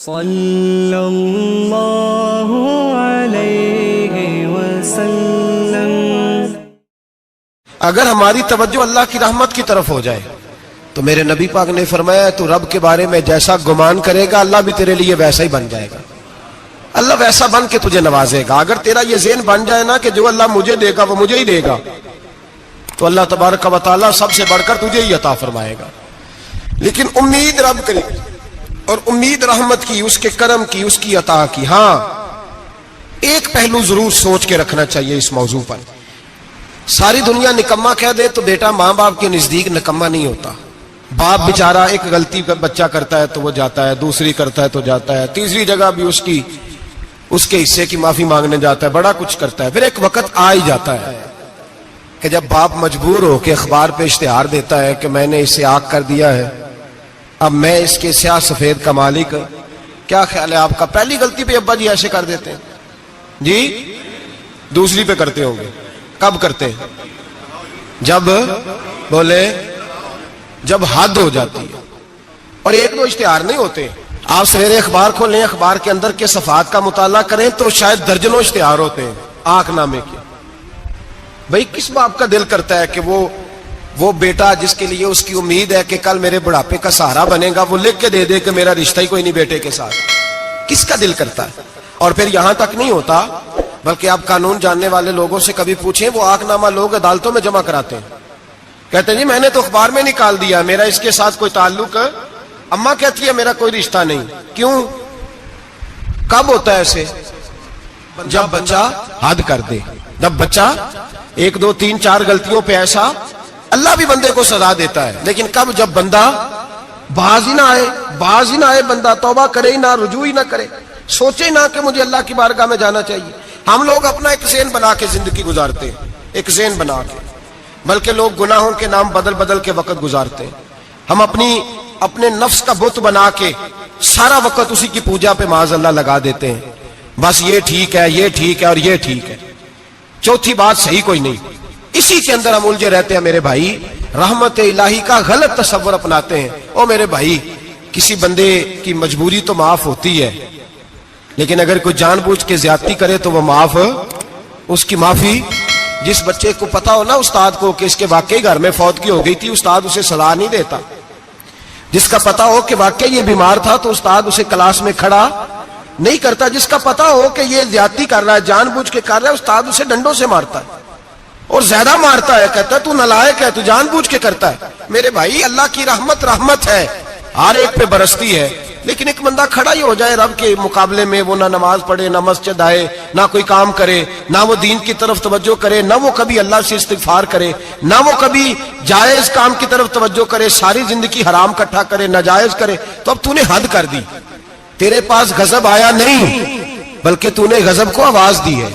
صلی اللہ علیہ وسلم۔ اگر ہماری توجہ اللہ کی رحمت کی طرف ہو جائے تو میرے نبی پاک نے فرمایا تو رب کے بارے میں جیسا گمان کرے گا اللہ بھی تیرے لیے ویسا ہی بن جائے گا، اللہ ویسا بن کے تجھے نوازے گا۔ اگر تیرا یہ ذہن بن جائے نا کہ جو اللہ مجھے دے گا وہ مجھے ہی دے گا تو اللہ تبارک و تعالیٰ سب سے بڑھ کر تجھے ہی عطا فرمائے گا۔ لیکن امید رب کی اور امید رحمت کی، اس کے کرم کی، اس کی عطا کی۔ ہاں ایک پہلو ضرور سوچ کے رکھنا چاہیے اس موضوع پر، ساری دنیا نکما کہہ دے تو بیٹا ماں باپ کے نزدیک نکما نہیں ہوتا۔ باپ بیچارہ ایک غلطی بچہ کرتا ہے تو وہ جاتا ہے، دوسری کرتا ہے تو جاتا ہے، تیسری جگہ بھی اس کے حصے کی معافی مانگنے جاتا ہے، بڑا کچھ کرتا ہے۔ پھر ایک وقت آ ہی جاتا ہے کہ جب باپ مجبور ہو کے اخبار پہ اشتہار دیتا ہے کہ میں نے اسے آگ کر دیا ہے، اب میں اس کے سیاہ سفید کا مالک۔ کیا خیال ہے آپ کا؟ پہلی غلطی پہ ابا جی ایسے کر دیتے ہیں جی، دوسری پہ کرتے ہوں گے۔ کب کرتے ہیں؟ جب بولے جب حد ہو جاتی ہے۔ اور ایک دو اشتہار نہیں ہوتے، آپ سویرے اخبار کھولیں، اخبار کے اندر کے صفحات کا مطالعہ کریں تو شاید درجنوں اشتہار ہوتے ہیں آنکھ نامے کے۔ بھئی کس باپ کا دل کرتا ہے کہ وہ بیٹا جس کے لیے اس کی امید ہے کہ کل میرے بڑھاپے کا سہارا بنے گا وہ لکھ کے دے دے کہ میرا رشتہ ہی کوئی نہیں بیٹے کے ساتھ؟ کس کا دل کرتا ہے؟ اور پھر یہاں تک نہیں ہوتا بلکہ آپ قانون جاننے والے لوگوں سے کبھی پوچھیں، وہ آنکھ نامہ لوگ عدالتوں میں جمع کراتے ہیں، کہتے ہیں جی میں نے تو اخبار میں نکال دیا میرا اس کے ساتھ کوئی تعلق، اماں کہتی ہے میرا کوئی رشتہ نہیں۔ کیوں؟ کب ہوتا ہے ایسے؟ جب بچہ حد کر دے، جب بچہ ایک دو تین چار غلطیوں پہ ایسا، اللہ بھی بندے کو سزا دیتا ہے، لیکن کب؟ جب بندہ باز ہی نہ آئے بندہ، توبہ کرے ہی نہ، رجوع ہی نہ کرے، سوچے نہ کہ مجھے اللہ کی بارگاہ میں جانا چاہیے۔ ہم لوگ اپنا ایک ذہن بنا کے زندگی گزارتے ہیں، ایک ذہن بنا کے، بلکہ لوگ گناہوں کے نام بدل کے وقت گزارتے ہیں۔ ہم اپنے نفس کا بت بنا کے سارا وقت اسی کی پوجا پہ معاذ اللہ لگا دیتے ہیں، بس یہ ٹھیک ہے، یہ ٹھیک ہے اور یہ ٹھیک ہے، چوتھی بات صحیح کوئی نہیں۔ اسی کے اندر ہم الجھے رہتے ہیں میرے بھائی، رحمت الہی کا غلط تصور اپناتے ہیں۔ او میرے بھائی، کسی بندے کی مجبوری تو معاف ہوتی ہے، لیکن اگر کوئی جان بوجھ کے زیادتی کرے تو وہ اس کی معافی، جس بچے کو پتا ہو نا استاد کو کہ اس کے واقعی گھر میں فوتگی ہو گئی تھی، استاد اسے سزا نہیں دیتا۔ جس کا پتا ہو کہ واقعی یہ بیمار تھا تو استاد اسے کلاس میں کھڑا نہیں کرتا۔ جس کا پتا ہو کہ یہ زیادتی کر رہا ہے، جان بوجھ کے کر رہا ہے، استاد اسے ڈنڈوں سے مارتا ہے اور زیادہ مارتا ہے، کہتا ہے تو نالائق ہے، تو جان بوجھ کے کرتا ہے۔ میرے بھائی اللہ کی رحمت ہے، ہر ایک پہ برستی ہے، لیکن ایک بندہ کھڑا ہی ہو جائے رب کے مقابلے میں، وہ نہ نماز پڑھے، نہ مسجد آئے، نہ کوئی کام کرے، نہ وہ دین کی طرف توجہ کرے، نہ وہ کبھی اللہ سے استغفار کرے، نہ وہ کبھی جائز کام کی طرف توجہ کرے، ساری زندگی حرام کٹھا کرے، ناجائز کرے، تو اب تو نے حد کر دی۔ تیرے پاس غضب آیا نہیں بلکہ تو نے غضب کو آواز دی ہے۔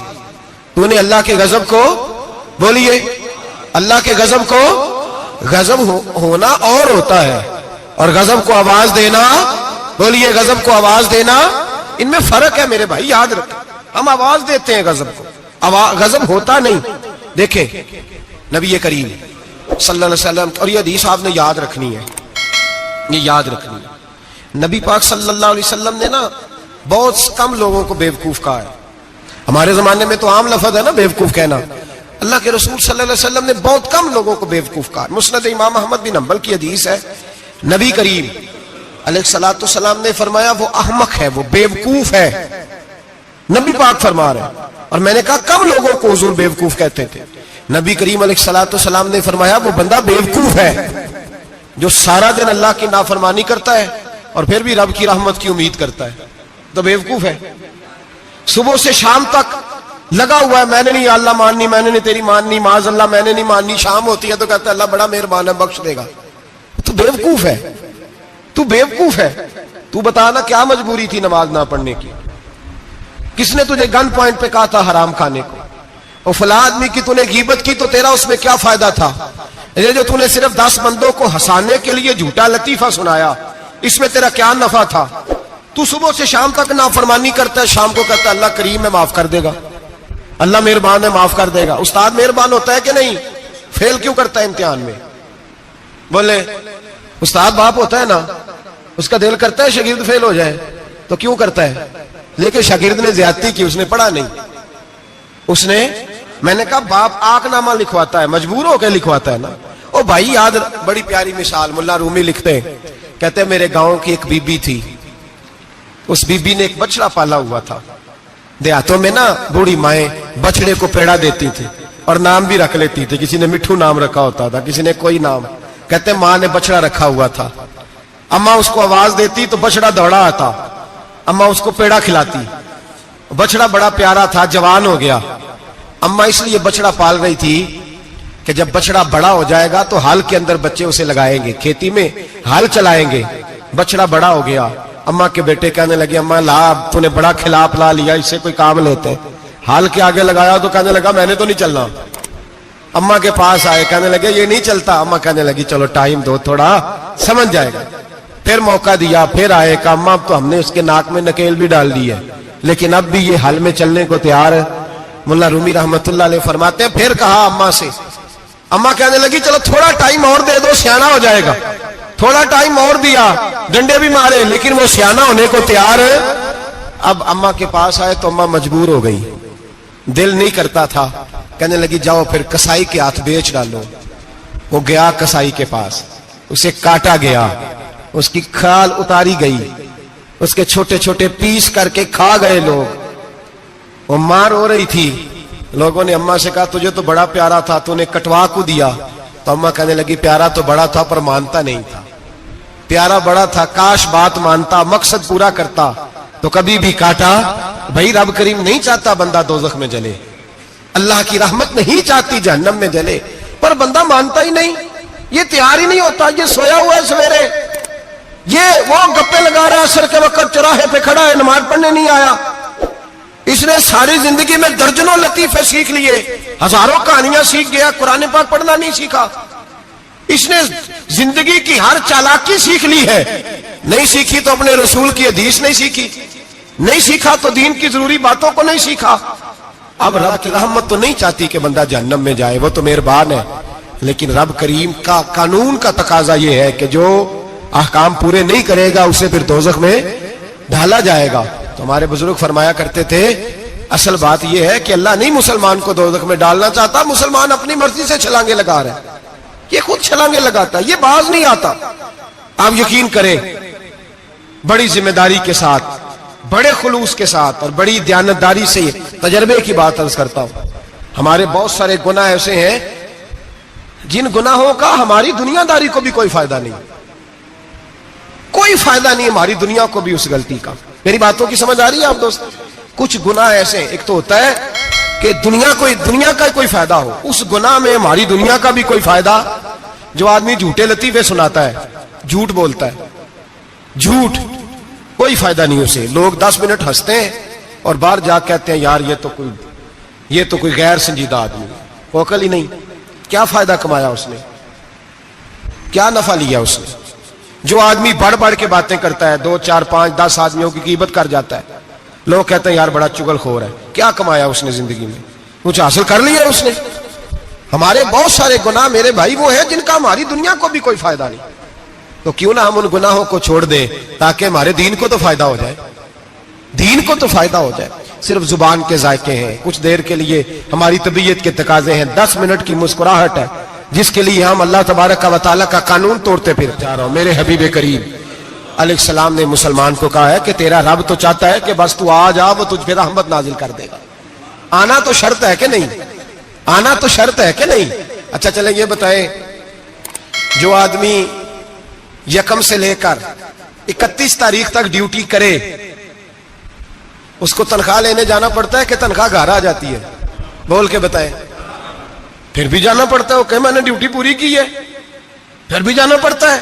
تو نے اللہ کے غضب کو، بولیے اللہ کے غضب کو، غضب ہونا اور ہوتا ہے اور غضب کو آواز دینا، بولیے غضب کو آواز دینا، ان میں فرق ہے میرے بھائی، یاد رکھیں۔ ہم آواز دیتے ہیں غضب کو، غضب ہوتا نہیں۔ دیکھیں نبی کریم صلی اللہ علیہ وسلم، اور یہ حدیث آپ نے یاد رکھنی ہے، یہ یاد رکھنی ہے، نبی پاک صلی اللہ علیہ وسلم نے نا بہت کم لوگوں کو بیوقوف کہا ہے۔ ہمارے زمانے میں تو عام لفظ ہے نا بیوقوف کہنا، اللہ کے رسول صلی اللہ علیہ وسلم نے بہت کم لوگوں کو بیوقوف کہا۔ مسند امام احمد بن حنبل کی حدیث ہے، نبی کریم علیہ الصلوۃ والسلام نے فرمایا وہ احمق ہے، وہ بیوقوف ہے، نبی پاک فرما رہے ہیں۔ اور میں نے کہا کم لوگوں کو حضور بیوقوف کہتے تھے؟ نبی کریم علیہ الصلوۃ والسلام نے فرمایا وہ بندہ بیوقوف ہے جو سارا دن اللہ کی نافرمانی کرتا ہے اور پھر بھی رب کی رحمت کی امید کرتا ہے، تو بیوقوف ہے۔ صبح سے شام تک لگا ہوا ہے، میں نے نہیں اللہ ماننی، میں نے نہیں تیری ماننی، معاذ اللہ میں نے نہیں ماننی، شام ہوتی ہے تو کہتا ہے اللہ بڑا مہربان ہے بخش دے گا، تو بیوقوف ہے، تو بیوقوف ہے۔ تو بتا نا کیا مجبوری تھی نماز نہ پڑھنے کی؟ کس نے تجھے گن پوائنٹ پہ کہا تھا حرام کھانے کو؟ اور فلاں آدمی کی تو نے غیبت کی تو تیرا اس میں کیا فائدہ تھا؟ یہ جو تو نے صرف 10 بندوں کو ہنسانے کے لیے جھوٹا لطیفہ سنایا، اس میں تیرا کیا نفع تھا؟ تو صبح سے شام تک نافرمانی کرتا ہے، شام کو کہتا ہے اللہ کریم ہے معاف کر دے گا، اللہ مہربان ہے معاف کر دے گا۔ استاد مہربان ہوتا ہے کہ نہیں؟ فیل کیوں کرتا ہے امتحان میں؟ بولے استاد باپ ہوتا ہے نا، اس کا دل کرتا ہے شاگرد فیل ہو جائے، تو کیوں کرتا ہے؟ لیکن شاگرد نے زیادتی کی، اس نے پڑھا نہیں. اس نے، میں نے کہا باپ آنکھ نامہ لکھواتا ہے، مجبور ہو کے لکھواتا ہے نا. او بھائی یاد، بڑی پیاری مثال ملا رومی لکھتے ہیں، کہتے ہیں میرے گاؤں کی ایک بی بی تھی، اس بی بی نے ایک بچڑا پالا ہوا تھا. دیہاتوں میں نا بوڑھی مائیں بچڑے کو پیڑا دیتی تھی اور نام بھی رکھ لیتی تھی. کسی نے مٹھو نام رکھا ہوتا تھا، کسی نے کوئی نام. کہتے ہیں ماں نے بچڑا رکھا ہوا تھا، اماں اس کو آواز دیتی تو بچڑا دوڑا آتا، اماں اس کو پیڑا کھلاتی. بچڑا بڑا پیارا تھا، جوان ہو گیا. اماں اس لیے بچڑا پال رہی تھی کہ جب بچڑا بڑا ہو جائے گا تو ہل کے اندر بچے اسے لگائیں گے، کھیتی میں ہل چلائیں گے. بچڑا بڑا ہو گیا، اماں کے بیٹے کہنے لگے اماں لا، تو نے بڑا کھلا پلا لیا، اس سے کوئی کام لیتے. ہل کے آگے لگایا تو کہنے لگا میں نے تو نہیں چلنا. اماں کے پاس آئے، کہنے لگے یہ نہیں چلتا. اماں کہنے لگی چلو ٹائم دو تھوڑا، سمجھ جائے گا. پھر موقع دیا، پھر آئے، کہا اماں اب تو ہم نے اس کے ناک میں نکیل بھی ڈال دی ہے لیکن اب بھی یہ ہل میں چلنے کو تیار ہے. ملا رومی رحمت اللہ علیہ فرماتے ہیں پھر کہا اماں سے، اماں کہنے لگی چلو تھوڑا ٹائم اور دے دو، سیانا ہو جائے گا. تھوڑا ٹائم اور دیا، ڈنڈے بھی مارے لیکن وہ سیانا ہونے کو تیار ہے. اب اماں کے پاس آئے تو اماں مجبور ہو گئی، دل نہیں کرتا تھا. کہنے لگی جاؤ پھر کسائی کے ہاتھ بیچ ڈالو. وہ گیا کسائی کے پاس، اسے کاٹا گیا، اس کی کھال اتاری گئی، اس کے چھوٹے چھوٹے پیس کر کے کھا گئے لوگ. وہ مار ہو رہی تھی. لوگوں نے اماں سے کہا تجھے تو بڑا پیارا تھا، تو نے کٹوا کو دیا. تو اماں کہنے لگی پیارا تو بڑا تھا پر مانتا نہیں تھا. پیارا بڑا تھا، کاش بات مانتا، مقصد پورا کرتا تو کبھی بھی کاٹا. بھائی رب کریم نہیں چاہتا بندہ دوزخ میں جلے، اللہ کی رحمت نہیں چاہتی جہنم میں جلے، پر بندہ مانتا ہی نہیں، یہ تیار ہی نہیں ہوتا. یہ سویا ہوا ہے سویرے، یہ وہ گپے لگا رہا ہے عصر کے وقت چوراہے پہ کھڑا ہے، نماز پڑھنے نہیں آیا. اس نے ساری زندگی میں درجنوں لطیفے سیکھ لیے، ہزاروں کہانیاں سیکھ گیا، قرآن پاک پڑھنا نہیں سیکھا. اس نے زندگی کی ہر چالاکی سیکھ لی ہے، نہیں سیکھی تو اپنے رسول کی حدیث نہیں سیکھی، نہیں سیکھا تو دین کی ضروری باتوں کو نہیں سیکھا. اب رب کی رحمت تو نہیں چاہتی کہ بندہ جہنم میں جائے، وہ تو مہربان ہے، لیکن رب کریم کا قانون کا تقاضا یہ ہے کہ جو احکام پورے نہیں کرے گا اسے پھر دوزخ میں ڈالا جائے گا. تو ہمارے بزرگ فرمایا کرتے تھے اصل بات یہ ہے کہ اللہ نہیں مسلمان کو دوزخ میں ڈالنا چاہتا، مسلمان اپنی مرضی سے چھلانگے لگا رہا ہے، یہ خود چھلانگے لگاتا ہے، یہ باز نہیں آتا. آپ یقین کریں بڑی ذمہ داری کے ساتھ، بڑے خلوص کے ساتھ اور بڑی دیانتداری سے تجربے کی بات عرض کرتا ہوں، ہمارے بہت سارے گناہ ایسے ہیں جن گناہوں کا ہماری دنیا داری کو بھی کوئی فائدہ نہیں، کوئی فائدہ نہیں ہماری دنیا کو بھی اس غلطی کا. میری باتوں کی سمجھ آ رہی ہے آپ دوست؟ کچھ گناہ ایسے ہیں، ایک تو ہوتا ہے کہ دنیا کا کوئی فائدہ ہو، اس گناہ میں ہماری دنیا کا بھی کوئی فائدہ. جو آدمی جھوٹے لطیفے سناتا ہے، جھوٹ بولتا ہے، جھوٹ کوئی فائدہ نہیں اسے. لوگ 10 منٹ ہنستے ہیں اور باہر جا کہتے ہیں یار یہ تو کوئی غیر سنجیدہ آدمی، وہ عقل ہی نہیں. کیا فائدہ کمایا اس نے؟ کیا نفع لیا اس نے؟ جو آدمی بڑھ بڑھ کے باتیں کرتا ہے، 2 4 5 10 آدمیوں کی غیبت کر جاتا ہے، لوگ کہتے ہیں یار بڑا چغل خور ہے. کیا کمایا اس نے زندگی میں؟ کچھ حاصل کر لیا اس نے؟ ہمارے بہت سارے گناہ میرے بھائی وہ ہیں جن کا ہماری دنیا کو بھی کوئی فائدہ نہیں. تو کیوں نہ ہم ان گناہوں کو چھوڑ دیں تاکہ ہمارے دین کو تو فائدہ ہو جائے، دین کو تو فائدہ ہو جائے. صرف زبان کے ذائقے ہیں، کچھ دیر کے لیے ہماری طبیعت کے تقاضے ہیں، 10 منٹ کی مسکراہٹ ہے جس کے لیے ہم اللہ تبارک و تعالیٰ کا قانون توڑتے پھر جا رہا ہوں. میرے حبیب کریم علیہ السلام نے مسلمان کو کہا ہے کہ تیرا رب تو چاہتا ہے کہ بس تو آ جا، وہ تجھ پہ رحمت نازل کر دے گا. آنا تو شرط ہے کہ نہیں؟ آنا تو شرط ہے کہ نہیں؟ اچھا چلیں یہ بتائیں، جو آدمی 1 سے لے کر 31 تاریخ تک ڈیوٹی کرے اس کو تنخواہ لینے جانا پڑتا ہے کہ تنخواہ گھر آ جاتی ہے؟ بول کے بتائیں. پھر بھی جانا پڑتا ہے، کہ میں نے ڈیوٹی پوری کی ہے، پھر بھی جانا پڑتا ہے.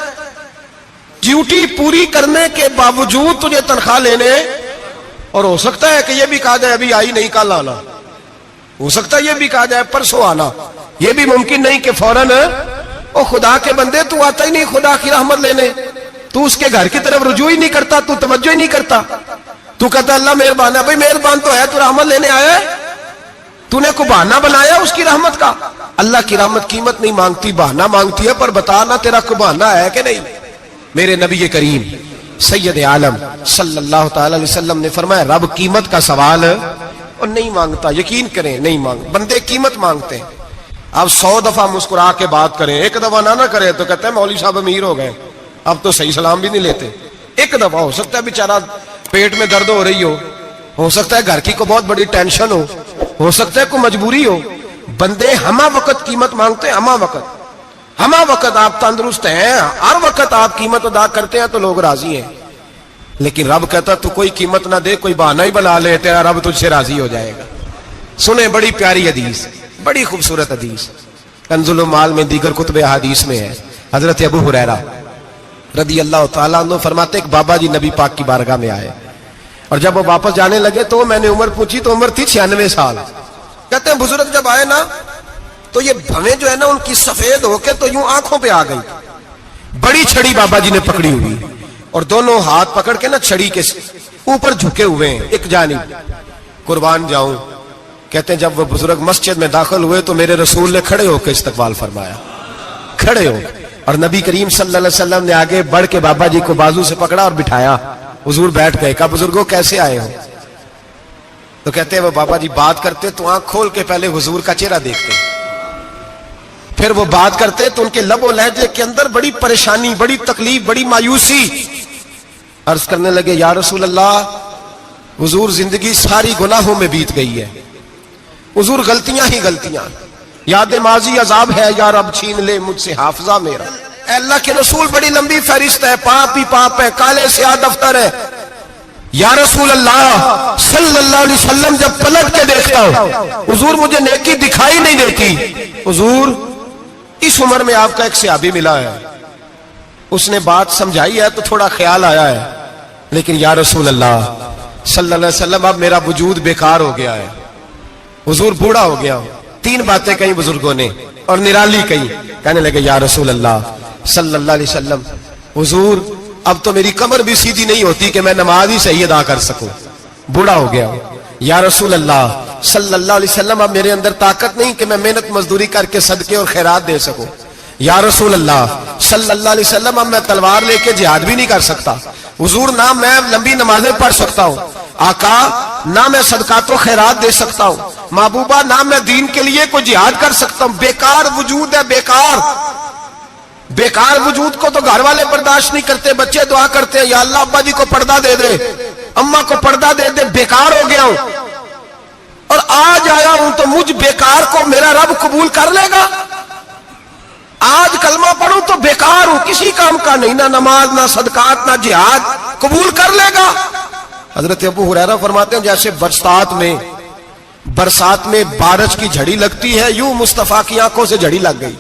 ڈیوٹی پوری کرنے کے باوجود تجھے تنخواہ لینے، اور ہو سکتا ہے کہ یہ بھی کہا جائے ابھی آئی نہیں کل آنا، ہو سکتا ہے یہ بھی کہا جائے پرسوں آنا، یہ بھی ممکن نہیں کہ فوراً او خدا کے بندے تو آتا ہی نہیں خدا کی رحمت لینے، تو اس کے گھر کی طرف رجوع ہی نہیں کرتا، تو توجہ ہی نہیں کرتا، تو کہتا اللہ مہربان ہے. بھائی مہربان تو ہے، تو رحمت لینے آیا ہے، تو نے کو بہانہ بنایا اس کی رحمت کا. اللہ کی رحمت قیمت نہیں مانگتی، بہانہ مانگتی ہے. پر بتا نا تیرا کو بہانہ ہے کہ نہیں؟ میرے نبی کریم سید عالم صلی اللہ تعالی علیہ وسلم نے فرمایا رب قیمت کا سوال اور نہیں مانگتا. یقین کریں نہیں مانگ, بندے قیمت مانگتے ہیں. آپ 100 دفعہ مسکرا کے بات کریں, ایک دفعہ نہ کرے تو کہتے ہیں مولوی صاحب امیر ہو گئے, اب تو صحیح سلام بھی نہیں لیتے. ایک دفعہ ہو سکتا ہے بیچارہ پیٹ میں درد ہو رہی ہو سکتا ہے گھر کی کو بہت بڑی ٹینشن ہو سکتا ہے کوئی مجبوری ہو. بندے ہمہ وقت قیمت مانگتے ہیں, ہمہ وقت آپ تندرست ہیں, ہر وقت آپ قیمت ادا کرتے ہیں تو لوگ راضی ہیں. لیکن رب کہتا تو کوئی قیمت نہ دے, کوئی بہانہ ہی بنا لے, تیرا رب تجھ سے راضی ہو جائے گا. سنیں بڑی پیاری حدیث, بڑی خوبصورت حدیث, کنز المال میں دیگر کتب احادیث میں ہے. حضرت ابو ہریرہ رضی اللہ تعالیٰ عنہ فرماتے ایک بابا جی نبی پاک کی بارگاہ میں آئے, اور جب وہ واپس جانے لگے تو میں نے عمر پوچھی تو عمر تھی 96 سال. کہتے ہیں بزرگ جب آئے نا تو یہ بھویں جو ہے نا ان کی سفید ہو کے تو یوں آنکھوں پہ آ گئی. بڑی چھڑی بابا جی نے پکڑی ہوئی اور دونوں ہاتھ پکڑ کے نا چھڑی کے اوپر جھکے ہوئے ہیں ایک جانب. قربان جاؤں, کہتے ہیں جب وہ بزرگ مسجد میں داخل ہوئے تو میرے رسول نے کھڑے ہو کے استقبال فرمایا, کھڑے ہو, اور نبی کریم صلی اللہ علیہ وسلم نے آگے بڑھ کے بابا جی کو بازو سے پکڑا اور بٹھایا. حضور بیٹھ گئے. کہا بزرگوں کیسے آئے ہو؟ تو کہتے ہیں وہ بابا جی بات کرتے تو آنکھ کھول کے پہلے حضور کا چہرہ دیکھتے, پھر وہ بات کرتے تو ان کے لب و لہجے کے اندر بڑی پریشانی, بڑی تکلیف, بڑی مایوسی. عرض کرنے لگے یا رسول اللہ, حضور زندگی ساری گناہوں میں بیت گئی ہے, حضور غلطیاں ہی غلطیاں, یاد ماضی عذاب ہے, یا رب چھین لے مجھ سے حافظہ میرا. اے اللہ کے رسول بڑی لمبی فہرست ہے, پاپ ہی پاپ ہے, کالے سیاہ دفتر ہے. یا رسول اللہ صلی اللہ علیہ وسلم جب پلٹ کے دیکھتا ہوں حضور مجھے نیکی دکھائی نہیں دیتی. حضور اس عمر میں آپ کا ایک صحابی ملا ہے, اس نے بات سمجھائی ہے تو تھوڑا خیال آیا ہے, لیکن یا رسول اللہ صلی اللہ علیہ وسلم اب میرا وجود بیکار ہو گیا ہے, حضور بوڑھا ہو گیا ہوں. 3 باتیں کہیں بزرگوں نے اور نرالی کہیں. کہنے لگے یا رسول اللہ صلی اللہ علیہ وسلم, حضور اب تو میری کمر بھی سیدھی نہیں ہوتی کہ میں نماز ہی صحیح ادا کر سکوں, بوڑھا ہو گیا ہوں. یا رسول اللہ صلی اللہ علیہ وسلم اب میرے اندر طاقت نہیں کہ میں محنت مزدوری کر کے صدقے اور خیرات دے سکوں. یا رسول اللہ صلی اللہ علیہ وسلم اب میں تلوار لے کے جہاد بھی نہیں کر سکتا. حضور نہ میں لمبی نمازیں پڑھ سکتا ہوں, آقا نہ میں صدقات و خیرات دے سکتا ہوں, محبوبہ نہ میں دین کے لیے کوئی جہاد کر سکتا ہوں. بیکار وجود ہے, بیکار وجود کو تو گھر والے برداشت نہیں کرتے, بچے دعا کرتے ہیں یا اللہ ابا جی کو پردہ دے دے, اماں کو پردہ دے دے, بیکار ہو گیا ہوں. اور آج آیا ہوں تو مجھ بیکار کو میرا رب قبول کر لے گا. آج کلمہ پڑھوں تو بیکار ہوں, کسی کام کا نہیں, نہ نماز نہ صدقات نہ جہاد, قبول کر لے گا. حضرت ابو ہریرہ فرماتے ہیں جیسے برسات میں بارش کی جھڑی لگتی ہے, یوں مصطفیٰ کی آنکھوں سے جھڑی لگ گئی.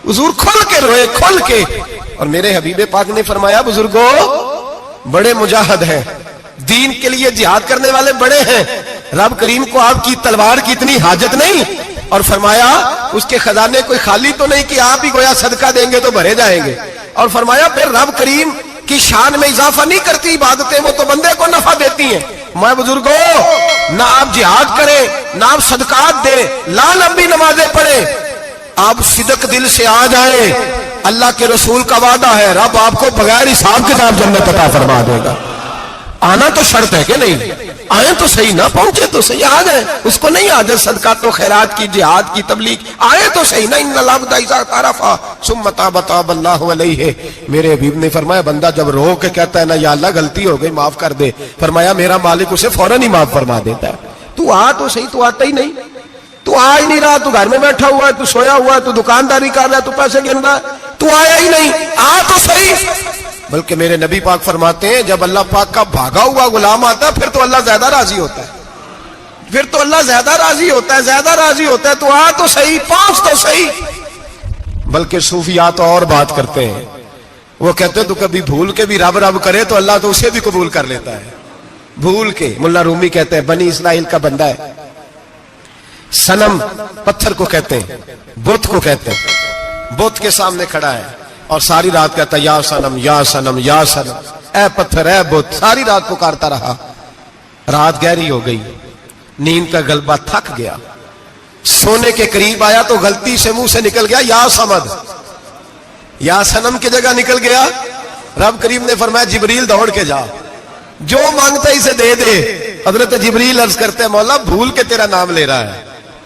حضور کھل کے روئے, کھل کے. اور میرے حبیب پاک نے فرمایا بزرگوں بڑے مجاہد ہیں, دین کے لیے جہاد کرنے والے بڑے ہیں, رب کریم کو آپ کی تلوار کی اتنی حاجت نہیں. اور فرمایا اس کے خزانے کوئی خالی تو نہیں کہ آپ ہی گویا صدقہ دیں گے تو بھرے جائیں گے. اور فرمایا پھر رب کریم کی شان میں اضافہ نہیں کرتی عبادتیں, وہ تو بندے کو نفع دیتی ہیں. میں بزرگوں نہ آپ جہاد کریں, نہ آپ صدقات دیں, لا لمبی نمازیں پڑھیں, آپ صدق دل سے آ جائیں, اللہ کے رسول کا وعدہ ہے رب آپ کو بغیر حساب کتاب جنت عطا فرما دے گا. آنا تو شرط ہے کہ نہیں, آئیں تو صحیح, نہ پہنچے تو صحیح, آ جائیں. اس کو نہیں آجائے صدقات و خیرات کی, جہاد کی تبلیغ, آئے تو صحیح نا. ان العبد اذا اعترف ثم تاب تاب اللہ علیہ. میرے حبیب نے فرمایا بندہ جب رو کے کہتا ہے نا یا اللہ غلطی ہو گئی معاف کر دے, فرمایا میرا مالک اسے فوراً ہی معاف فرما دیتا ہے. تو آ تو صحیح, تو آتا ہی نہیں, تو آ ہی نہیں رہا, تو گھر میں بیٹھا ہوا ہے, تو سویا ہوا ہے, تو دکانداری کر رہا ہے, تو پیسے گن رہا ہے, تو آیا ہی نہیں, آ تو صحیح. بلکہ میرے نبی پاک فرماتے ہیں جب اللہ پاک کا بھاگا ہوا غلام آتا ہے پھر تو اللہ زیادہ راضی ہوتا ہے, پھر تو اللہ زیادہ راضی ہوتا ہے, زیادہ راضی ہوتا ہے. تو آ تو صحیح, پہنچ تو صحیح. بلکہ صوفیات اور بات کرتے ہیں, وہ کہتے ہیں تو کبھی بھول کے بھی رب رب کرے تو اللہ تو اسے بھی قبول کر لیتا ہے, بھول کے. ملا رومی کہتے ہیں بنی اسرائیل کا بندہ ہے, صنم پتھر کو کہتے ہیں, بت کو کہتے ہیں, بت کے سامنے کھڑا ہے اور ساری رات کہتا ہے یا صنم یا صنم یا صنم, اے پتھر اے بت, ساری رات پکارتا رہا. رات گہری ہو گئی, نیند کا غلبہ, تھک گیا, سونے کے قریب آیا تو غلطی سے منہ سے نکل گیا یا صمد, یا صنم کی جگہ نکل گیا رب کریم نے فرمایا جبریل دوڑ کے جا، جو مانگتا ہے اسے دے دے۔ حضرت جبریل عرض کرتے ہیں مولا بھول کے تیرا نام لے رہا ہے،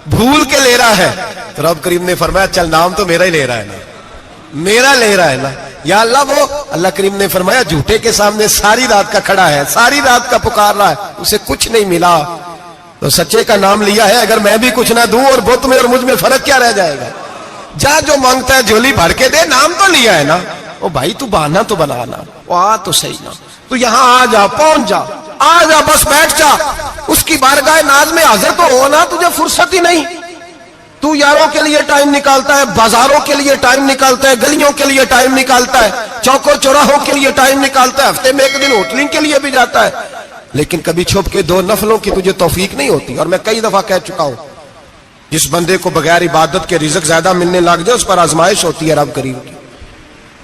بھول کے لے رہا ہے۔ تو رب کریم نے فرمایا چل نام تو میرا ہی لے رہا ہے نا، میرا لے رہا ہے نا یا اللہ۔ وہ اللہ کریم نے فرمایا جھوٹے کے سامنے ساری رات کا کھڑا ہے، ساری رات کا پکار رہا ہے، اسے کچھ نہیں ملا، تو سچے کا نام لیا ہے۔ اگر میں بھی کچھ نہ دوں اور بت میں اور مجھ میں فرق کیا رہ جائے گا؟ جا جو مانگتا ہے جھولی بھر کے دے، نام تو لیا ہے نا۔ او بھائی تو بہانا تو بنانا، وہ آ تو صحیح نا، تو یہاں آ جا، پہنچ جا، آ جا، بس بیٹھ جا، اس کی بارگاہ ناز میں حاضر تو ہونا، تجھے فرصت ہی نہیں۔ تو یاروں کے لیے ٹائم نکالتا ہے، بازاروں کے لیے ٹائم نکالتا ہے، گلیوں کے لیے ٹائم نکالتا ہے، چوکوں چوراہوں کے لیے ٹائم نکالتا ہے، ہفتے میں ایک دن ہوٹلنگ کے لیے بھی جاتا ہے، لیکن کبھی چھپ کے 2 نفلوں کی تجھے توفیق نہیں ہوتی۔ اور میں کئی دفعہ کہہ چکا ہوں جس بندے کو بغیر عبادت کے رزق زیادہ ملنے لگ جائے اس پر آزمائش ہوتی ہے رب کریم کی۔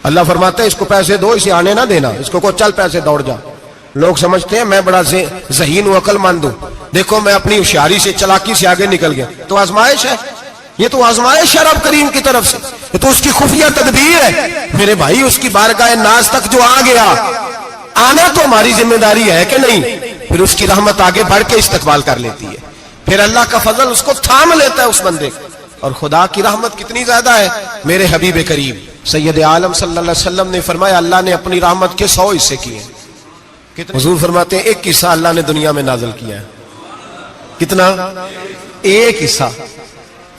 اللہ فرماتا ہے اس کو پیسے دو، اسے آنے نہ دینا، اس کو چل پیسے دوڑ جا۔ لوگ سمجھتے ہیں میں بڑا ذہین و عقل مند ہوں، دیکھو میں اپنی ہوشیاری سے چلاکی سے آگے نکل گیا، تو آزمائش ہے، یہ تو آزمائش ہے رب کریم کی طرف سے، یہ تو اس کی خفیہ تدبیر ہے۔ میرے بھائی اس کی بارگاہ ناز تک جو آ گیا، آنا تو ہماری ذمہ داری ہے کہ نہیں؟ پھر اس کی رحمت آگے بڑھ کے استقبال کر لیتی ہے، پھر اللہ کا فضل اس کو تھام لیتا ہے اس بندے کو۔ اور خدا کی رحمت کتنی زیادہ ہے، میرے حبیب کریم سید عالم صلی اللہ علیہ وسلم نے فرمایا اللہ نے اپنی رحمت کے 100 حصے کیے ہیں۔ حضور فرماتے ہیں ایک حصہ اللہ نے دنیا میں نازل کیا ہے۔ کتنا؟ ایک حصہ۔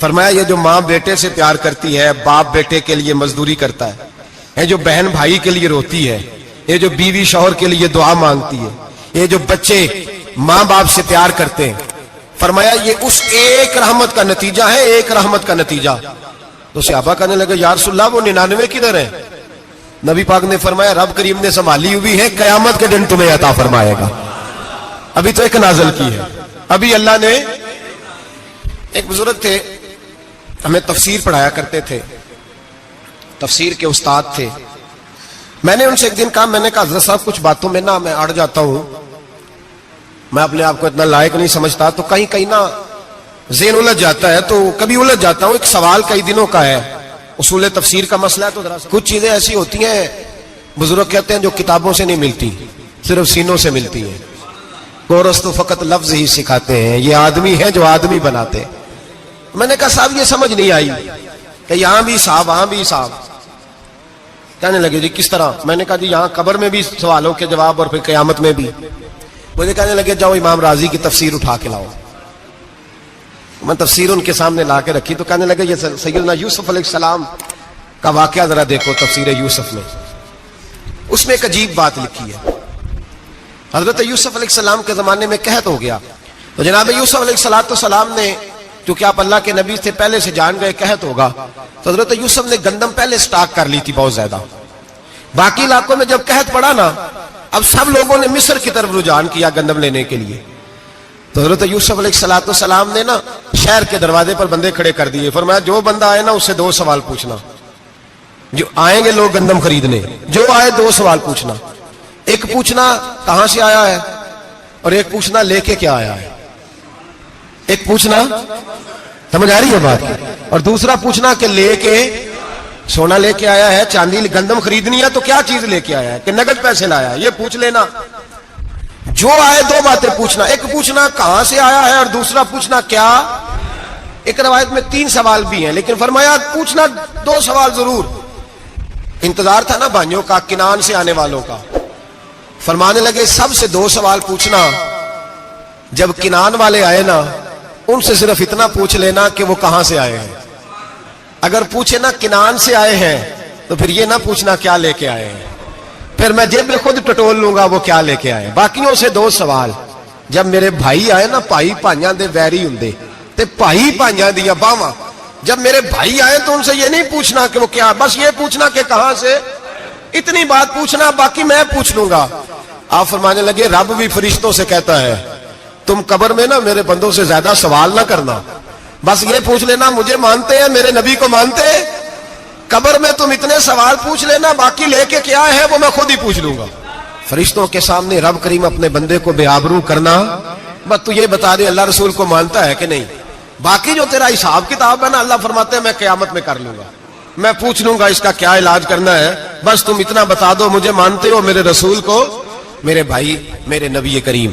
فرمایا یہ جو ماں بیٹے سے پیار کرتی ہے، باپ بیٹے کے لیے مزدوری کرتا ہے، یہ جو بہن بھائی کے لیے روتی ہے، یہ جو بیوی شوہر کے لیے دعا مانگتی ہے، یہ جو بچے ماں باپ سے پیار کرتے ہیں، فرمایا یہ اس ایک رحمت کا نتیجہ ہے، ایک رحمت کا نتیجہ۔ تو صحابہ کہنے لگے یا رسول اللہ وہ 99 کدھر ہیں؟ نبی پاک نے فرمایا رب کریم نے سنبھالی ہوئی ہے، قیامت کے دن تمہیں عطا فرمائے گا۔ ابھی تو ایک نازل کی ہے، ابھی اللہ نے۔ ایک بزرگ تھے ہمیں تفسیر پڑھایا کرتے تھے، تفسیر کے استاد تھے۔ میں نے ان سے ایک دن کہا، میں نے کہا حضرت صاحب کچھ باتوں میں نا میں اڑ جاتا ہوں، میں اپنے آپ کو اتنا لائق نہیں سمجھتا، تو کہیں کہیں نا ذہن الجھ جاتا ہے، تو کبھی الجھ جاتا ہوں۔ ایک سوال کئی دنوں کا ہے، اصول تفسیر کا مسئلہ ہے، تو ذرا کچھ چیزیں ایسی ہوتی ہیں بزرگ کہتے ہیں جو کتابوں سے نہیں ملتی، صرف سینوں سے ملتی ہیں۔ کورس تو فقط لفظ ہی سکھاتے ہیں، یہ آدمی ہے جو آدمی بناتے ہیں۔ میں نے کہا صاحب یہ سمجھ نہیں آئی کہ یہاں بھی صاحب وہاں بھی صاحب۔ کہنے لگے جی کس طرح؟ میں نے کہا جی یہاں قبر میں بھی سوالوں کے جواب اور پھر قیامت میں بھی۔ مجھے کہنے لگے جاؤ امام راضی کی تفسیر اٹھا کے لاؤ۔ میں تفسیر ان کے سامنے لا کے رکھی تو کہنے لگے یہ سیدنا یوسف علیہ السلام کا واقعہ ذرا دیکھو تفسیر یوسف میں، اس میں ایک عجیب بات لکھی ہے۔ حضرت یوسف علیہ السلام کے زمانے میں قحط ہو گیا، تو جناب یوسف علیہ السلام نے، کیونکہ آپ اللہ کے نبی سے پہلے سے جان گئے قحط ہوگا، تو حضرت یوسف نے گندم پہلے سٹاک کر لی تھی بہت زیادہ۔ باقی علاقوں میں جب قحط پڑا نا، اب سب لوگوں نے مصر کی طرف رجحان کیا گندم لینے کے لیے، تو حضرت یوسف علیہ السلام نے نا شہر کے دروازے پر بندے کھڑے کر دیے، فرمایا جو بندہ آئے نا اس سے 2 سوال پوچھنا، جو آئیں گے لوگ گندم خریدنے، جو آئے 2 سوال پوچھنا، ایک پوچھنا کہاں سے آیا ہے اور ایک پوچھنا لے کے کیا آیا ہے۔ ایک پوچھنا، سمجھ آ رہی ہے بات، اور دوسرا پوچھنا کہ لے کے سونا لے کے آیا ہے، چاندی گندم خریدنی ہے تو کیا چیز لے کے آیا ہے، کہ نگد پیسے لایا ہے، یہ پوچھ لینا۔ جو آئے 2 باتیں پوچھنا، ایک پوچھنا کہاں سے آیا ہے اور دوسرا پوچھنا کیا۔ ایک روایت میں 3 سوال بھی ہیں، لیکن فرمایا پوچھنا 2 سوال ضرور۔ انتظار تھا نا بھائیوں کا کنان سے آنے والوں کا، فرمانے لگے سب سے 2 سوال پوچھنا، جب کنان والے آئے نا ان سے صرف اتنا پوچھ لینا کہ وہ کہاں سے آئے ہیں۔ اگر پوچھے نا کنان سے آئے ہیں تو پھر یہ نہ پوچھنا کیا لے کے آئے ہیں، پھر میں جیب میں خود ٹٹول لوں گا وہ کیا لے کے آئے۔ باقیوں سے 2 سوال، جب میرے بھائی آئے نا، بھائی بھائیاں دے ویری ہوندے تے بھائی بھائیاں دیاں باواں، جب میرے بھائی آئے تو ان سے یہ نہیں پوچھنا کہ وہ کیا، بس یہ پوچھنا کہ کہاں سے، اتنی بات پوچھنا، باقی میں پوچھ لوں گا۔ آپ فرمانے لگے رب بھی فرشتوں سے کہتا ہے تم قبر میں نا میرے بندوں سے زیادہ سوال نہ کرنا، بس یہ پوچھ لینا مجھے مانتے ہیں، میرے نبی کو مانتے ہیں، قبر میں تم اتنے سوال پوچھ لینا، باقی لے کے کیا ہے وہ میں خود ہی پوچھ لوں گا۔ فرشتوں کے سامنے رب کریم اپنے بندے کو بے آبرو کرنا، بس تو یہ بتا دے اللہ رسول کو مانتا ہے کہ نہیں، باقی جو تیرا حساب کتاب ہے نا اللہ فرماتے ہیں میں قیامت میں کر لوں گا۔ میں پوچھ لوں گا اس کا کیا علاج کرنا ہے, بس تم اتنا بتا دو مجھے مانتے ہو میرے رسول کو. میرے بھائی, میرے نبی کریم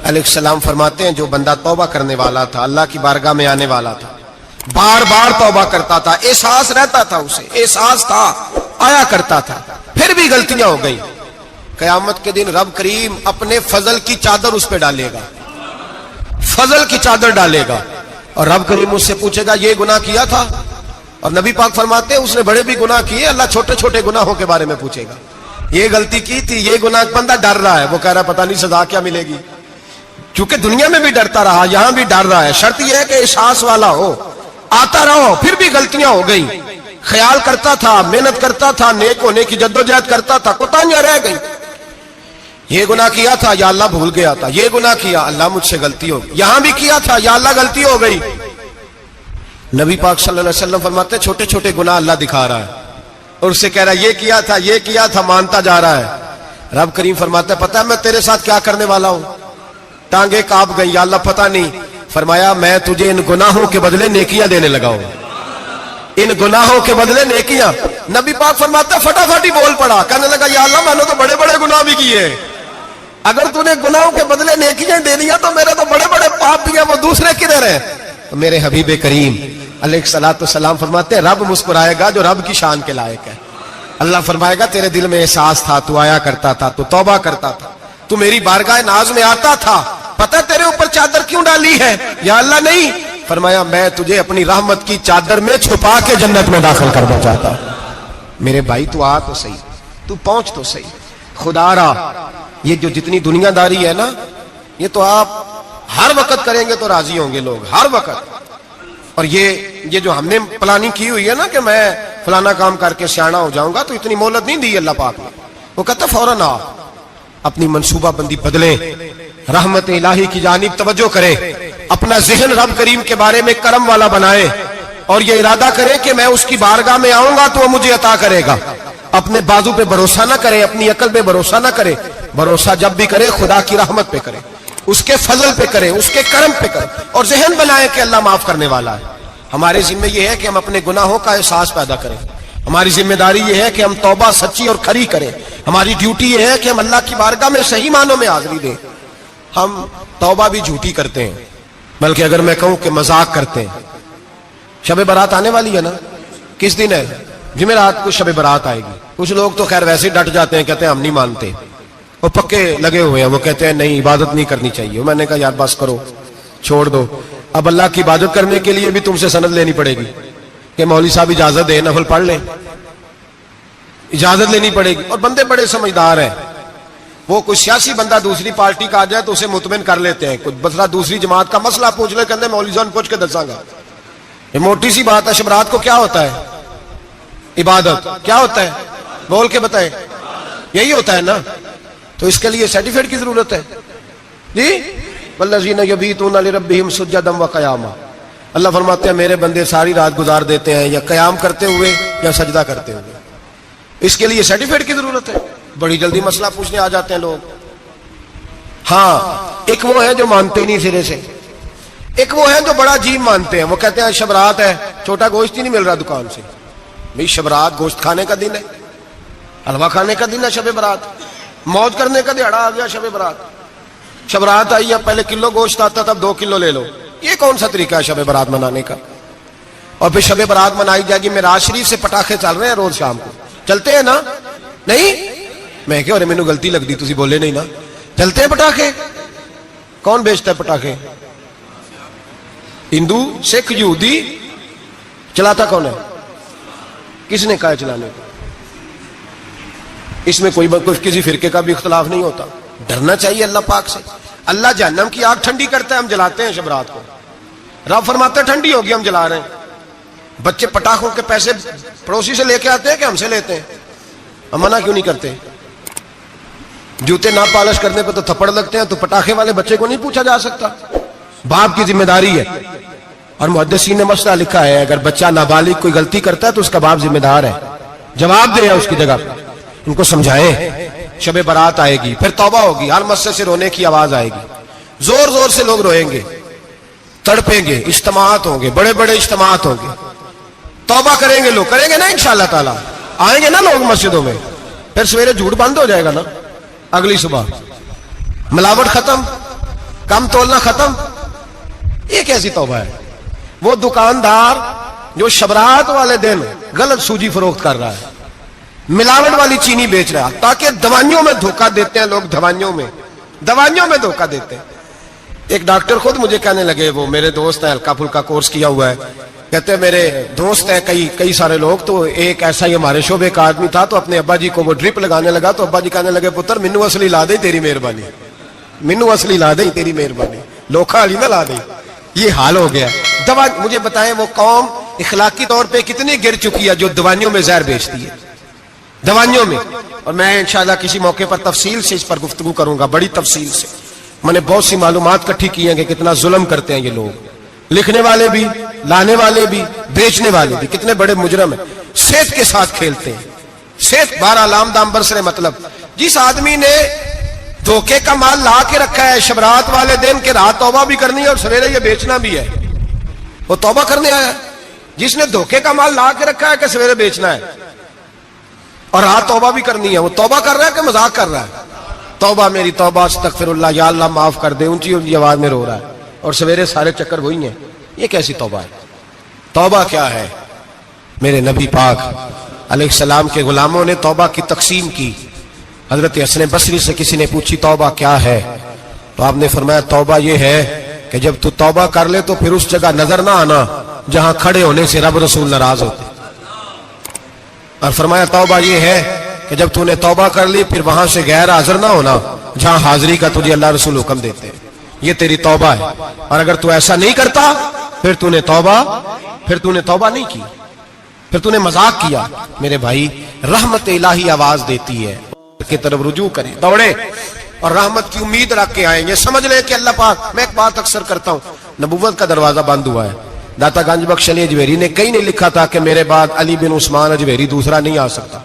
علیہ السلام فرماتے ہیں جو بندہ توبہ کرنے والا تھا, اللہ کی بارگاہ میں آنے والا تھا, بار بار توبہ کرتا تھا, احساس رہتا تھا, اسے احساس تھا, آیا کرتا تھا, پھر بھی غلطیاں ہو گئی, قیامت کے دن رب کریم اپنے فضل کی چادر اس پہ ڈالے گا, فضل کی چادر ڈالے گا, اور رب کریم اس سے پوچھے گا یہ گناہ کیا تھا, اور نبی پاک فرماتے ہیں اس نے بڑے بھی گناہ کیے, اللہ چھوٹے چھوٹے گناہوں کے بارے میں پوچھے گا. یہ غلطی کی تھی, یہ گناہ, بندہ ڈر رہا ہے, وہ کہہ رہا پتہ نہیں سزا کیا ملے گی, کیونکہ دنیا میں بھی ڈرتا رہا, یہاں بھی ڈر رہا ہے. شرط یہ ہے کہ احساس والا ہو, آتا رہو, پھر بھی غلطیاں ہو گئی, خیال کرتا تھا, محنت کرتا تھا, نیک ہونے کی جدوجہد کرتا تھا, کوتاہیاں رہ گئی. یہ گناہ کیا تھا یا اللہ بھول گیا تھا, یہ گناہ کیا اللہ مجھ سے غلطی ہو گئی, یہاں بھی کیا تھا یا اللہ غلطی ہو گئی. نبی پاک صلی اللہ علیہ وسلم فرماتے ہیں چھوٹے چھوٹے گناہ اللہ دکھا رہا ہے, اور اس سے کہہ رہا ہے یہ کیا تھا, مانتا جا رہا ہے. رب کریم فرماتا ہے پتہ ہے میں تیرے ساتھ کیا کرنے والا ہوں, ٹانگیں کانپ گئی, یا اللہ پتہ نہیں. فرمایا میں تجھے ان گناہوں کے بدلے نیکیاں دینے لگا ہوں, ان گناہوں کے بدلے نیکیاں. نبی پاک فرماتا ہے فٹافٹ ہی بول پڑا, کہنے لگا یا اللہ میں نے تو بڑے بڑے گناہ بھی کیے, اگر تو نے گناہوں کے بدلے نیکیاں دے دیا تو میرے تو بڑے بڑے پاپ بھی ہیں, وہ دوسرے کدھر ہیں. تو میرے حبیب کریم علیہ الصلوۃ والسلام فرماتے ہیں رب مسکرائے گا جو رب کی شان کے لائق ہے. اللہ فرمائے گا تیرے دل میں احساس تھا, تو آیا کرتا تھا, تو توبہ کرتا تھا, تو میری بارگاہ ناز میں آتا تھا, پتہ تیرے اوپر چادر کیوں ڈالی ہے, یا اللہ نہیں. فرمایا میں تجھے اپنی رحمت کی چادر میں چھپا کے جنت میں داخل کرنا چاہتا ہوں. میرے بھائی تو آ تو صحیح, تو پہنچ تو صحیح, خدا را. یہ جو جتنی دنیا داری ہے نا, یہ تو آپ ہر وقت کریں گے تو راضی ہوں گے لوگ, ہر وقت. اور یہ جو ہم نے پلاننگ کی ہوئی ہے نا کہ میں فلانا کام کر کے سیانا ہو جاؤں گا, تو اتنی مہلت نہیں دی اللہ پاک نے. وہ کہتا فوراً آ, اپنی منصوبہ بندی بدلیں, رحمت الہی کی جانب توجہ کریں, اپنا ذہن رب کریم کے بارے میں کرم والا بنائیں, اور یہ ارادہ کریں کہ میں اس کی بارگاہ میں آؤں گا تو وہ مجھے عطا کرے گا. اپنے بازو پہ بھروسہ نہ کریں, اپنی عقل پہ بھروسہ نہ کریں, بھروسہ جب بھی کرے خدا کی رحمت پہ کرے, اس کے فضل پہ کرے, اس کے کرم پہ کرے, اور ذہن بنائے کہ اللہ معاف کرنے والا ہے. ہمارے ذمہ یہ ہے کہ ہم اپنے گناہوں کا احساس پیدا کریں, ہماری ذمہ داری یہ ہے کہ ہم توبہ سچی اور کھری کریں, ہماری ڈیوٹی یہ ہے کہ ہم اللہ کی بارگاہ میں صحیح معنوں میں حاضری دیں. ہم توبہ بھی جھوٹی کرتے ہیں, بلکہ اگر میں کہوں کہ مذاق کرتے ہیں. شب برات آنے والی ہے نا, کس دن ہے, جمعرات کو شب برات آئے گی. کچھ لوگ تو خیر ویسے ڈٹ جاتے ہیں, کہتے ہیں ہم نہیں مانتے, وہ پکے لگے ہوئے ہیں, وہ کہتے ہیں نہیں عبادت نہیں کرنی چاہیے. میں نے کہا یار بس کرو, چھوڑ دو. اب اللہ کی عبادت کرنے کے لیے بھی تم سے سند لینی پڑے گی کہ مولوی صاحب اجازت دے, نفل پڑھ لیں, اجازت لینی پڑے گی. اور بندے بڑے سمجھدار ہیں, وہ کوئی سیاسی بندہ دوسری پارٹی کا آ جائے تو اسے مطمئن کر لیتے ہیں, کچھ مسئلہ دوسری جماعت کا مسئلہ پوچھ لے, کہتے ہیں مولوی صاحب پوچھ کے دساں گا. یہ موٹی سی بات ہے. شبرات کو کیا ہوتا ہے, عبادت. کیا ہوتا ہے, بول کے بتائے, یہی ہوتا ہے نا. تو اس کے لیے سرٹیفکیٹ کی ضرورت ہے جی. والذین یبیتون لربہم سجدا وقیاما, اللہ فرماتے ہیں میرے بندے ساری رات گزار دیتے ہیں یا قیام کرتے ہوئے یا سجدہ کرتے ہوئے. اس کے لیے سرٹیفکیٹ کی ضرورت ہے. بڑی جلدی مسئلہ پوچھنے آ جاتے ہیں لوگ. ہاں, ایک وہ ہے جو مانتے ہی نہیں سرے سے, ایک وہ ہے جو بڑا عجیب مانتے ہیں. وہ کہتے ہیں شبرات ہے, چھوٹا گوشت ہی نہیں مل رہا دکان سے. بھئی شبرات گوشت کھانے کا دن ہے, حلوہ کھانے کا دن ہے شب برات, موج کرنے کا دہاڑا آ گیا شب برات. شبرات آئی ہے, پہلے کلو گوشت آتا تھا, 2 کلو لے لو. یہ کون سا طریقہ ہے شب برات منانے کا؟ اور پھر شب برات منائی جائے گی. معراج شریف سے پٹاخے چل رہے ہیں روز شام کو, چلتے ہیں نا؟ نہیں, میں کہ اور مینوں غلطی لگتی, تسی بولے نہیں نا. چلتے ہیں پٹاخے. کون بیچتا ہے پٹاخے؟ ہندو, سکھ, یہودی. چلاتا کون ہے؟ کس نے کہا چلانے کو؟ اس میں کوئی کسی فرقے کا بھی اختلاف نہیں ہوتا. ڈرنا چاہیے اللہ پاک سے. اللہ جہنم کی آگ ٹھنڈی کرتا ہے, ہم جلاتے ہیں شبرات کو. رب فرماتے ہیں ٹھنڈی ہوگی, ہم جلا رہے ہیں. بچے پٹاخوں کے پیسے پڑوسی سے لے کے آتے ہیں کہ ہم سے لیتے ہیں؟ ہم منع کیوں نہیں کرتے؟ جوتے نہ پالش کرنے پہ تو تھپڑ لگتے ہیں, تو پٹاخے والے بچے کو نہیں پوچھا جا سکتا؟ باپ کی ذمہ داری ہے. اور محدثین نے مسئلہ لکھا ہے, اگر بچہ نابالغ کوئی غلطی کرتا ہے تو اس کا باپ ذمہ دار ہے, جواب دے اس کی جگہ. ان کو سمجھائیں. شب برات آئے گی, پھر توبہ ہوگی, ہر مسجد سے رونے کی آواز آئے گی, زور زور سے لوگ روئیں گے, تڑپیں گے, اجتماعات ہوں گے, بڑے بڑے اجتماعات ہوں گے. توبہ کریں گے لوگ, کریں گے نا انشاءاللہ تعالیٰ, آئیں گے نا لوگ مسجدوں میں, پھر سویرے جھوٹ بند ہو جائے گا نا, اگلی صبح ملاوٹ ختم, کم تولنا ختم. یہ کیسی توبہ ہے؟ وہ دکاندار جو شبرات والے دن غلط سوجی فروخت کر رہا ہے, ملاوٹ والی چینی بیچ رہا ہے, تاکہ دوائیوں میں دھوکہ دیتے ہیں لوگ, دوائیوں میں دھوکہ دیتے ہیں. ایک ڈاکٹر خود مجھے کہنے لگے, وہ میرے دوست ہیں, ہلکا پھلکا کورس کیا ہوا ہے, کہتے ہیں میرے دوست ہیں کئی سارے لوگ, تو ایک ایسا ہی ہمارے شعبے کا آدمی تھا, تو اپنے ابا جی کو وہ ڈرپ لگانے لگا, تو ابا جی کہنے لگے پتر مینو اصلی لا دے تیری مہربانی, مینو اصلی لا دے تیری مہربانی, لوکھا علی نہ لا دے. یہ حال ہو گیا. دوا, مجھے بتائیں وہ قوم اخلاقی طور پہ کتنی گر چکی ہے جو دوائیوں میں زہر بیچتی ہے, دوائیوں میں. اور میں انشاءاللہ کسی موقع پر تفصیل سے اس پر گفتگو کروں گا, بڑی تفصیل سے. میں نے بہت سی معلومات اکٹھی کی ہیں کہ کتنا ظلم کرتے ہیں یہ لوگ, لکھنے والے بھی, لانے والے بھی, بیچنے والے بھی, کتنے بڑے مجرم ہیں, صحت کے ساتھ کھیلتے ہیں. صحت بارہ لام دام برسرے مطلب. جس آدمی نے دھوکے کا مال لا کے رکھا ہے شبرات والے دن کے رات توبہ بھی کرنی ہے اور سویرے یہ بیچنا بھی ہے, وہ توبہ کرنے آیا ہے. جس نے دھوکے کا مال لا کے رکھا ہے کہ سویرے بیچنا ہے اور رات توبہ بھی کرنی ہے, وہ توبہ کر رہا ہے کہ مذاق کر رہا ہے؟ توبہ میری توبہ, استغفر اللہ, یا اللہ معاف کر دے, اونچی اونچی آواز میں رو رہا ہے, اور سویرے سارے چکر وہی ہیں. یہ کیسی توبہ ہے؟ توبہ کیا ہے؟ میرے نبی پاک علیہ السلام کے غلاموں نے توبہ کی تقسیم کی. حضرت حسن بصری سے کسی نے پوچھی توبہ کیا ہے, تو آپ نے فرمایا توبہ یہ ہے کہ جب تو توبہ کر لے تو پھر اس جگہ نظر نہ آنا جہاں کھڑے ہونے سے رب رسول ناراض ہوتے. اور فرمایا توبہ یہ ہے کہ جب تو نے توبہ کر لی پھر وہاں سے غیر حاضر نہ ہونا جہاں حاضری کا تجھے اللہ رسول حکم دیتے ہیں. یہ تیری توبہ ہے. اور اگر تو ایسا نہیں کرتا پھر تو نے توبہ نہیں کی, پھر تو نے مذاق کیا. میرے بھائی, رحمت الہی آواز دیتی ہے کی طرف رجوع کریں, دوڑے اور رحمت کی امید رکھ کے آئیں گے. سمجھ لیں کہ اللہ پاک, میں ایک بات اکثر کرتا ہوں, نبوت کا دروازہ بند ہوا ہے. داتا گنج بخش علی اجویری نے کہیں نہیں لکھا تھا کہ میرے بعد علی بن عثمان اجویری دوسرا نہیں آ سکتا.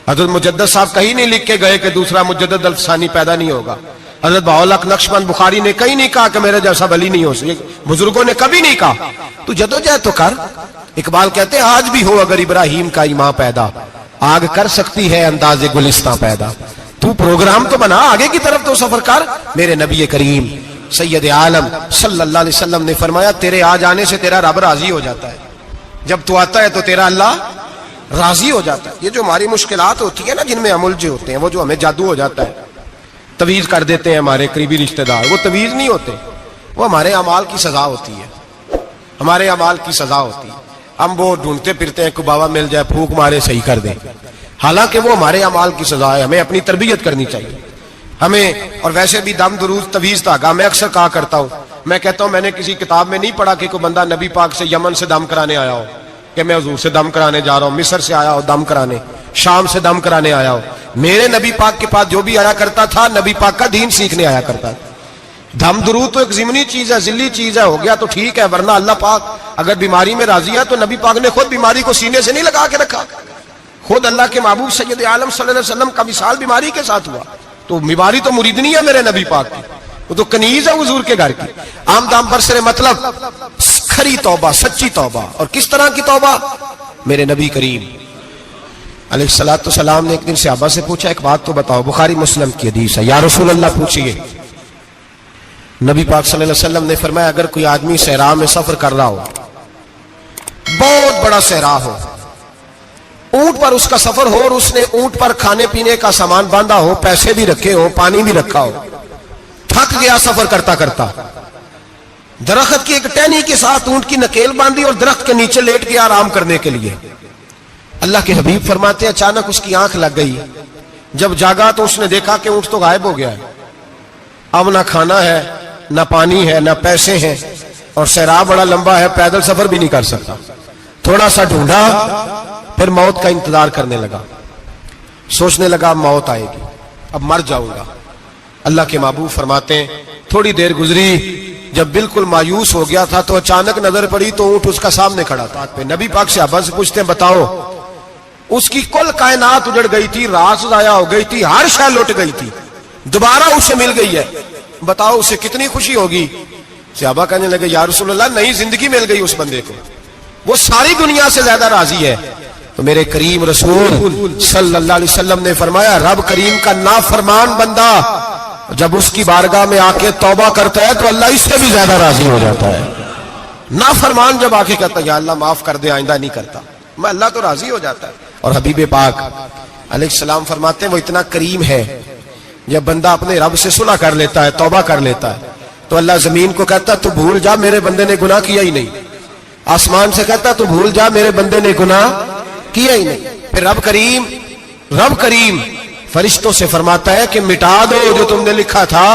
حضرت مجدد صاحب کہیں نہیں لکھ کے گئے کہ دوسرا مجدد الفسانی پیدا نہیں ہوگا. حضرت بہاءالحق نقشبند بخاری نے کہیں نہیں کہا کہ میرے جیسا ولی نہیں ہو سکے. بزرگوں نے کبھی نہیں کہا. تو جدوجہد تو کر. اقبال کہتے ہیں آج بھی ہو اگر ابراہیم کا ایمان پیدا, آگ کر سکتی ہے انداز گلستان پیدا. تو پروگرام تو بنا, آگے کی طرف تو سفر کر. میرے نبی کریم سید عالم صلی اللہ علیہ وسلم نے فرمایا تیرے آ جانے سے تیرا رب راضی ہو جاتا ہے. جب تو آتا ہے تو تیرا اللہ راضی ہو جاتا ہے. یہ جو ہماری مشکلات ہوتی ہے نا, جن میں عمل جو ہوتے ہیں, وہ جو ہمیں جادو ہو جاتا ہے, تویز کر دیتے ہیں ہمارے قریبی رشتہ دار, وہ تویز نہیں ہوتے, وہ ہمارے اعمال کی سزا ہوتی ہے, ہمارے اعمال کی سزا ہوتی ہے. ہم وہ ڈھونڈتے پھرتے ہیں کہ بابا مل جائے پھونک مارے صحیح کر دیں, حالانکہ وہ ہمارے اعمال کی سزا ہے. ہمیں اپنی تربیت کرنی چاہیے ہمیں. اور ویسے بھی دم درود تویز دھاگا میں اکثر کہا کرتا ہوں, میں کہتا ہوں میں نے کسی کتاب میں نہیں پڑھا کہ کوئی بندہ نبی پاک سے یمن سے دم کرانے آیا ہو کہ میں حضور سے دم کرانے جا رہا ہوں, مصر سے آیا ہو دم کرانے, شام سے دم کرانے آیا ہو. میرے نبی پاک کے پاس جو بھی آیا کرتا تھا نبی پاک کا دین سیکھنے آیا کرتا تھا. دم درود تو ایک ضمنی چیز ہے, ذلی چیز ہے, ہو گیا تو ٹھیک ہے, ورنہ اللہ پاک اگر بیماری میں راضی ہے تو نبی پاک نے خود بیماری کو سینے سے نہیں لگا کے رکھا. خود اللہ کے محبوب سید عالم صلی اللہ علیہ وسلم کا مثال بیماری کے ساتھ ہوا. تو بیماری تو مریدنی ہے میرے نبی پاک کی, وہ تو کنیز ہے حضور کے گھر کی. عام دام برسرے مطلب کھری توبہ, سچی توبہ. اور کس طرح کی توبہ؟ میرے نبی کریم علیہ الصلوۃ والسلام نے ایک دن صحابہ سے پوچھا ایک بات تو بتاؤ, بخاری مسلم کی حدیث ہے, یا رسول اللہ پوچھئے. نبی پاک صلی اللہ علیہ وسلم نے فرمایا اگر کوئی آدمی صحرا میں سفر کر رہا ہو, بہت بڑا صحرا ہو, اونٹ پر اس کا سفر ہو, اور اس نے اونٹ پر کھانے پینے کا سامان باندھا ہو, پیسے بھی رکھے ہو, پانی بھی رکھا ہو, تھک گیا سفر کرتا کرتا, درخت کی ایک ٹہنی کے ساتھ اونٹ کی نکیل باندھی اور درخت کے نیچے لیٹ گیا آرام کرنے کے لیے. اللہ کے حبیب فرماتے ہیں اچانک اس کی آنکھ لگ گئی. جب جاگا تو اس نے دیکھا کہ اونٹ تو غائب ہو گیا ہے. اب نہ کھانا ہے, نہ پانی ہے, نہ پیسے ہیں, اور صحرا بڑا لمبا ہے, پیدل سفر بھی نہیں کر سکتا. تھوڑا سا ڈھونڈا, پھر موت کا انتظار کرنے لگا. سوچنے لگا موت آئے گی, اب مر جاؤں گا. اللہ کے محبوب فرماتے ہیں تھوڑی دیر گزری, جب بالکل مایوس ہو گیا تھا تو اچانک نظر پڑی تو اونٹ اس کا سامنے کھڑا تھا. نبی پاک صحابہ سے پوچھتے ہیں بتاؤ, اس کی کل کائنات اجڑ گئی تھی, راس ضائع ہو گئی تھی, ہر شے لٹ گئی تھی, دوبارہ اسے مل گئی ہے, بتاؤ اسے کتنی خوشی ہوگی. صحابہ کہنے لگے یا رسول اللہ نہیں, زندگی مل گئی اس بندے کو. وہ ساری دنیا سے زیادہ راضی ہے. تو میرے کریم رسول صلی اللہ علیہ وسلم نے فرمایا رب کریم کا نافرمان بندہ جب اس کی بارگاہ میں آ کے توبہ کرتا ہے تو اللہ اس سے بھی زیادہ راضی ہو جاتا ہے. نافرمان جب آ کے کہتا ہے یا اللہ معاف کر دے آئندہ نہیں کرتا, میں اللہ تو راضی ہو جاتا ہے. اور حبیب پاک علیہ السلام فرماتے ہیں وہ اتنا کریم ہے, جب بندہ اپنے رب سے صلح کر لیتا ہے, توبہ کر لیتا ہے, تو اللہ زمین کو کہتا ہے تو بھول جا میرے بندے نے گناہ کیا ہی نہیں. آسمان سے کہتا ہے تو بھول جا میرے بندے نے گناہ کیا ہی نہیں. پھر رب کریم فرشتوں سے فرماتا ہے کہ مٹا دو جو تم نے لکھا تھا,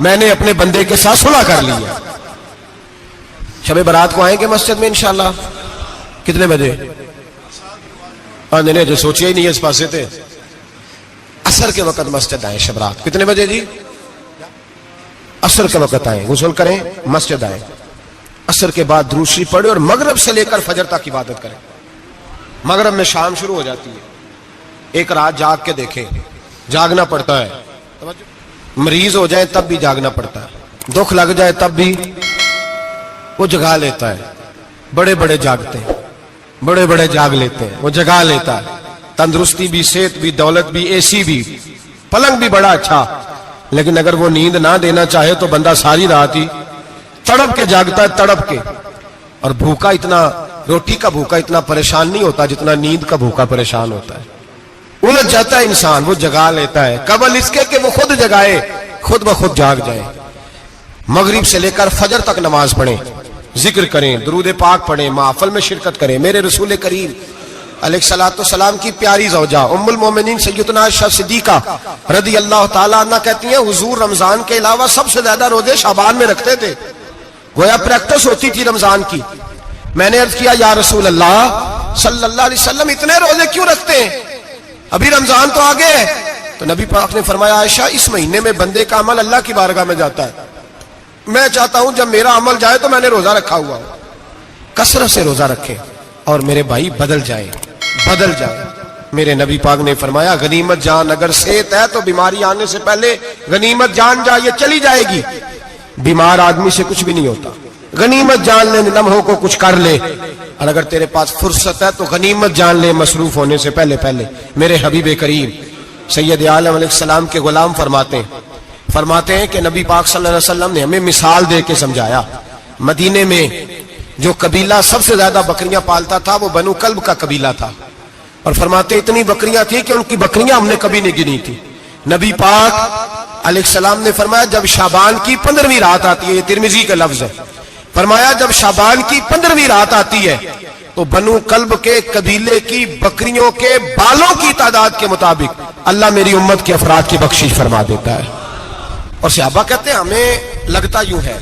میں نے اپنے بندے کے ساتھ صلح کر لی ہے. شب برات کو آئیں گے مسجد میں انشاءاللہ. کتنے بجے؟ نہیں جو سوچیا ہی نہیں ہے اس پاسے تھے. عصر کے وقت مسجد آئیں شب رات. کتنے بجے جی؟ عصر کے وقت آئیں, غسل کریں, مسجد آئیں, عصر کے بعد درود شریف پڑھیں اور مغرب سے لے کر فجر تک عبادت کریں. مغرب میں شام شروع ہو جاتی ہے. ایک رات جاگ کے دیکھیں, جاگنا پڑتا ہے. مریض ہو جائے تب بھی جاگنا پڑتا ہے, دکھ لگ جائے تب بھی وہ جگا لیتا ہے. بڑے بڑے جاگتے ہیں, بڑے بڑے جاگ لیتے ہیں, وہ جگا لیتا ہے. تندرستی بھی, صحت بھی, دولت بھی, اے سی بھی, پلنگ بھی بڑا اچھا, لیکن اگر وہ نیند نہ دینا چاہے تو بندہ ساری رات ہی تڑپ کے جاگتا ہے, تڑپ کے. اور بھوکا اتنا, روٹی کا بھوکا اتنا پریشان نہیں ہوتا جتنا نیند کا بھوکا پریشان ہوتا ہے. الجھ جاتا ہے انسان, وہ جگا لیتا ہے قبل اس کے کہ وہ خود جگائے, خود بخود جاگ جائے. مغرب سے لے کر فجر تک نماز پڑھیں, ذکر کریں, درود پاک پڑھیں, محفل میں شرکت کریں. میرے رسول کریم علیہ الصلوۃ والسلام کی پیاری زوجہ ام المومنین سیدنا عائشہ صدیقہ رضی اللہ تعالیٰ عنہ کہتی ہیں حضور رمضان کے علاوہ سب سے زیادہ روزے شعبان میں رکھتے تھے, گویا پریکٹس ہوتی تھی رمضان کی. میں نے عرض کیا یا رسول اللہ صلی اللہ علیہ وسلم اتنے روزے کیوں رکھتے ہیں, ابھی رمضان تو آگے ہے. تو نبی پاک نے فرمایا عائشہ اس مہینے میں بندے کا عمل اللہ کی بارگاہ میں جاتا ہے, میں چاہتا ہوں جب میرا عمل جائے تو میں نے روزہ رکھا ہوا ہوں. کثرت سے روزہ رکھیں اور میرے بھائی بدل جائیں, بدل جائیں. میرے نبی پاک نے فرمایا غنیمت جان اگر صحت ہے تو بیماری آنے سے پہلے غنیمت جان جا, یہ چلی جائے گی. بیمار آدمی سے کچھ بھی نہیں ہوتا, غنیمت جان لے لمحوں کو کچھ کر لے. اور اگر تیرے پاس فرصت ہے تو غنیمت جان لے مصروف ہونے سے پہلے پہلے. میرے حبیب کریم سید عالم علیہ السلام کے غلام فرماتے ہیں کہ نبی پاک صلی اللہ علیہ وسلم نے ہمیں مثال دے کے سمجھایا. مدینے میں جو قبیلہ سب سے زیادہ بکریاں پالتا تھا وہ بنو کلب کا قبیلہ تھا, اور فرماتے اتنی بکریاں تھیں کہ ان کی بکریاں ہم نے کبھی نہیں گنی تھی. نبی پاک علیہ السلام نے فرمایا جب شعبان کی 15ویں رات آتی ہے, یہ ترمذی کا لفظ ہے, فرمایا جب شعبان کی 15ویں رات آتی ہے تو بنو کلب کے قبیلے کی بکریوں کے بالوں کی تعداد کے مطابق اللہ میری امت کے افراد کی بخشش فرما دیتا ہے. اور صحابہ کہتے ہیں ہمیں لگتا یوں ہے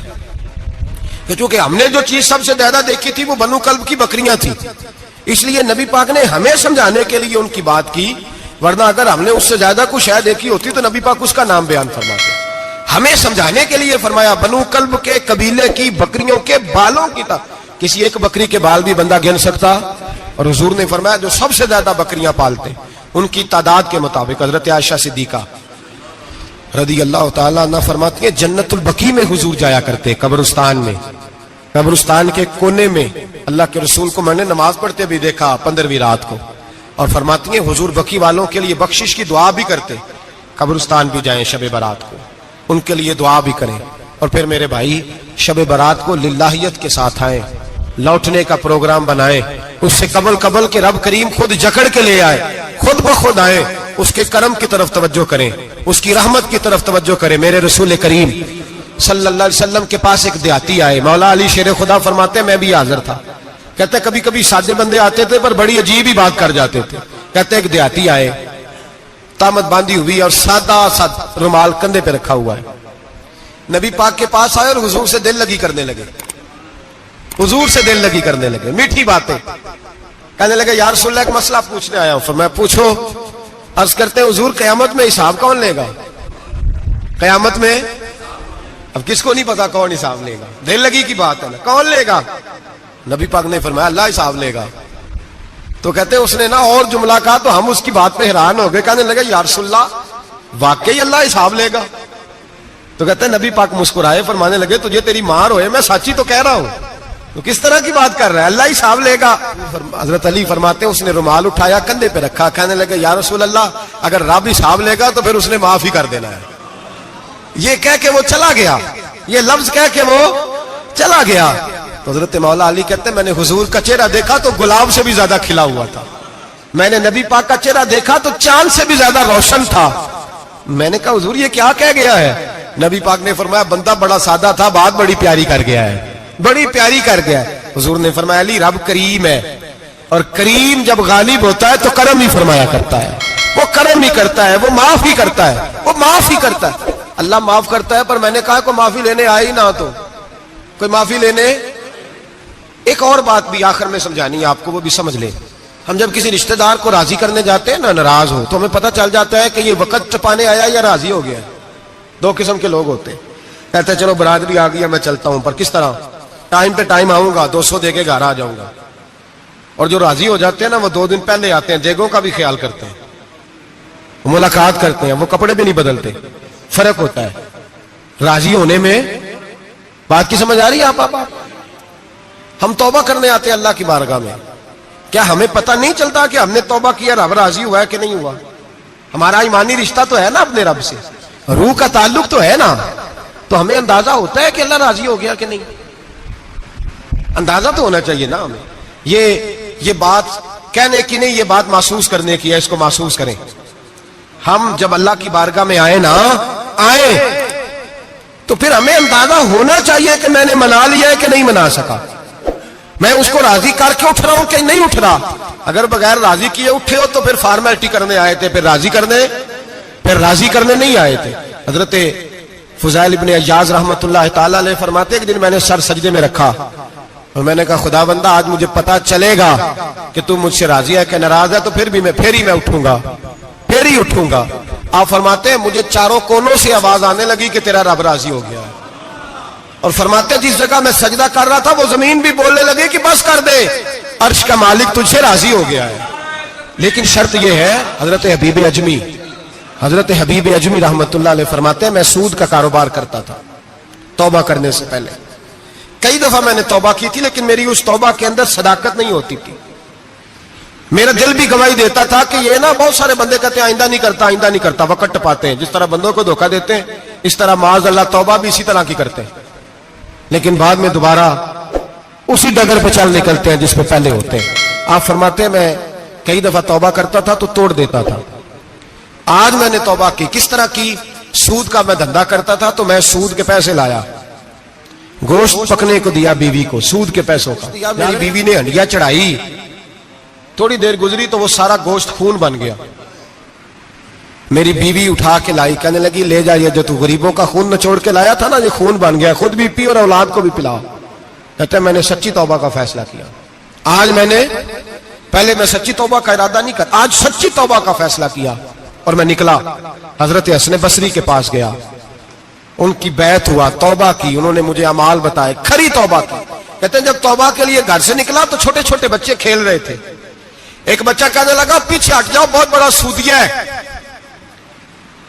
کہ چونکہ ہم نے جو چیز سب سے زیادہ دیکھی تھی وہ بنو کلب کی بکریاں تھی, اس لیے نبی پاک نے ہمیں سمجھانے کے لیے ان کی بات کی, ورنہ اگر ہم نے اس سے زیادہ کچھ شے دیکھی ہوتی تو نبی پاک اس کا نام بیان فرماتے. ہمیں سمجھانے کے لیے فرمایا بنو کلب کے قبیلے کی بکریوں کے بالوں کی تھا, کسی ایک بکری کے بال بھی بندہ گن سکتا. اور حضور نے فرمایا جو سب سے زیادہ بکریاں پالتے ان کی تعداد کے مطابق حضرت عائشہ صدیقہ رضی اللہ تعالیٰ عنہ فرماتی ہیں جنت البقیع میں حضور جایا کرتے, قبرستان میں, قبرستان کے کونے میں. اللہ کے رسول کو میں نے نماز پڑھتے بھی دیکھا 15ویں رات کو, اور فرماتی ہیں حضور بقیع والوں کے لیے بخشش کی دعا بھی کرتے. قبرستان بھی جائیں شب برات کو, ان کے لیے دعا بھی کریں. اور پھر میرے بھائی شب برات کو للہیت کے ساتھ آئیں, لوٹنے کا پروگرام بنائیں, اس سے قبل کے رب کریم خود جکڑ کے لے آئے, خود بخود آئے, اس کے کرم کی طرف توجہ کریں, اس کی رحمت کی طرف توجہ کریں. میرے رسول کریم صلی اللہ علیہ وسلم کے پاس ایک دیہاتی آئے, مولا علی شیر خدا فرماتے میں بھی حاضر تھا. کہتے کبھی کبھی سادے بندے آتے تھے پر بڑی عجیب ہی بات کر جاتے تھے. کہتے ایک دیہاتی آئے, تامت باندھی ہوئی اور سادہ رومال کندھے پہ رکھا ہوا ہے. نبی پاک کے پاس آئے اور حضور سے دل لگی کرنے لگے, حضور سے دل لگی کرنے لگے, میٹھی باتیں کہنے لگے یا رسول اللہ ایک مسئلہ پوچھنے آیا ہوں. فرمایا پوچھو. عرض کرتے ہیں حضور قیامت میں حساب کون لے گا؟ قیامت میں اب کس کو نہیں پتا کون حساب لے گا, دل لگی کی بات ہے نا, کون لے گا؟ نبی پاک نے فرمایا اللہ حساب لے گا. تو کہتے ہیں اس نے نا اور جملہ کہا تو ہم اس کی بات پہ حیران ہو گئے, کہنے لگے یا رسول اللہ واقعی اللہ حساب لے گا؟ تو کہتے ہیں نبی پاک مسکرائے, فرمانے لگے تجھے تیری مار ہوئے, میں سچی تو کہہ رہا ہوں. تو کس طرح کی بات کر رہا ہے؟ اللہ ہی حساب لے گا. حضرت علی فرماتے ہیں اس نے رومال اٹھایا کندھے پہ رکھا, کہنے لگے یا رسول اللہ اگر رب حساب لے گا تو پھر اس نے معاف ہی کر دینا ہے. یہ کہہ کے وہ چلا گیا, یہ لفظ کہہ کے وہ چلا گیا. تو حضرت مولا علی کہتے ہیں میں نے حضور کا چہرہ دیکھا تو گلاب سے بھی زیادہ کھلا ہوا تھا, میں نے نبی پاک کا چہرہ دیکھا تو چاند سے بھی زیادہ روشن تھا. میں نے کہا حضور یہ کیا کہہ گیا ہے؟ نبی پاک نے فرمایا بندہ بڑا سادہ تھا, بات بڑی پیاری کر گیا ہے, بڑی پیاری کر گیا ہے. حضور نے فرمایا علی رب کریم ہے, اور کریم جب غالب ہوتا ہے تو کرم ہی فرمایا کرتا ہے, وہ کرم ہی کرتا ہے, وہ معاف ہی کرتا ہے, وہ معاف ہی کرتا ہے. اللہ معاف کرتا ہے, پر میں نے کہا کوئی معافی لینے آئے ہی نہ تو کوئی معافی لینے. ایک اور بات بھی آخر میں سمجھانی ہے آپ کو, وہ بھی سمجھ لیں. ہم جب کسی رشتہ دار کو راضی کرنے جاتے ہیں نا, ناراض ہو, تو ہمیں پتہ چل جاتا ہے کہ یہ وقت چپانے آیا یا راضی ہو گیا. دو قسم کے لوگ ہوتے ہیں, کہتے ہیں چلو برادری آ گئی میں چلتا ہوں, پر کس طرح ٹائم پہ ٹائم آؤں گا, 200 دے کے گھر آ جاؤں گا. اور جو راضی ہو جاتے ہیں نا وہ 2 دن پہلے آتے ہیں, دیگوں کا بھی خیال کرتے ہیں, وہ ملاقات کرتے ہیں, وہ کپڑے بھی نہیں بدلتے. فرق ہوتا ہے راضی ہونے میں. بات کی سمجھ آ رہی ہے آپ؟ ہم توبہ کرنے آتے ہیں اللہ کی بارگاہ میں, کیا ہمیں پتہ نہیں چلتا کہ ہم نے توبہ کیا, رب راضی ہوا ہے کہ نہیں ہوا؟ ہمارا ایمانی رشتہ تو ہے نا اپنے رب سے, روح کا تعلق تو ہے نا, تو ہمیں اندازہ ہوتا ہے کہ اللہ راضی ہو گیا کہ نہیں. اندازہ تو ہونا چاہیے نا ہمیں. یہ بات کہنے کی نہیں, یہ بات محسوس کرنے کی ہے, اس کو محسوس کریں. ہم جب اللہ کی بارگاہ میں آئے تو پھر ہمیں اندازہ ہونا چاہیے کہ میں نے منا لیا ہے کہ نہیں منا سکا, میں اس کو راضی کر کے اٹھ رہا ہوں کہ نہیں اٹھ رہا. اگر بغیر راضی کیے اٹھے ہو تو پھر فارمیلٹی کرنے آئے تھے, پھر راضی کرنے نہیں آئے تھے. حضرت فضائل ابن عیاض رحمۃ اللہ تعالی علیہ فرماتے ہیں کہ دن میں نے سر سجدے میں رکھا اور میں نے کہا خدا بندہ آج مجھے پتا چلے گا کہ تم مجھ سے راضی ہے کہ ناراض ہے, تو پھر ہی میں اٹھوں گا. آپ فرماتے ہیں مجھے چاروں کونوں سے آواز آنے لگی کہ تیرا رب راضی ہو گیا ہے. اور فرماتے ہیں جس جگہ میں سجدہ کر رہا تھا وہ زمین بھی بولنے لگی کہ بس کر دے, عرش کا مالک تجھ سے راضی ہو گیا ہے. لیکن شرط یہ ہے, حضرت حبیب اجمی رحمت اللہ علیہ فرماتے ہیں میں سود کا کاروبار کرتا تھا توبہ کرنے سے پہلے. کئی دفعہ میں نے توبہ کی تھی, لیکن میری اس توبہ کے اندر صداقت نہیں ہوتی تھی. میرا دل بھی گواہی دیتا تھا کہ یہ نا بہت سارے بندے کہتے ہیں آئندہ نہیں کرتا, وقت ٹپاتے ہیں. جس طرح بندوں کو دھوکہ دیتے ہیں اس طرح معاذ اللہ توبہ بھی اسی طرح کی کرتے ہیں, لیکن بعد میں دوبارہ اسی ڈگر پہ چل نکلتے ہیں جس پہ پہلے ہوتے ہیں. آپ فرماتے ہیں میں کئی دفعہ توبہ کرتا تھا تو توڑ دیتا تھا. آج میں نے توبہ کی. کس طرح کی؟ سود کا میں دھندا کرتا تھا تو میں سود کے پیسے لایا, گوشت پکنے کو دیا بیوی کو, سود کے پیسوں کا. میری بیوی نے ہنڈیا چڑھائی, تھوڑی دیر گزری تو وہ سارا گوشت خون بن گیا. میری بیوی اٹھا کے لائی, کہنے لگی لے جا, یہ جو تو غریبوں کا خون نچوڑ کے لایا تھا نا یہ خون بن گیا, خود بھی پی اور اولاد کو بھی پلاؤ. کہتے ہیں میں نے سچی توبہ کا فیصلہ کیا. آج پہلے میں سچی توبہ کا ارادہ نہیں کرتا, آج سچی توبہ کا فیصلہ کیا اور میں نکلا. حضرت حسن بصری کے پاس گیا, ان کی بیعت ہوا, توبہ کی, انہوں نے مجھے اعمال بتائے, کھری توبہ کی. کہتے ہیں جب توبہ کے لیے گھر سے نکلا تو چھوٹے چھوٹے بچے کھیل رہے تھے. ایک بچہ کہنے لگا پیچھے ہٹ جاؤ, بہت بڑا سودیا ہے,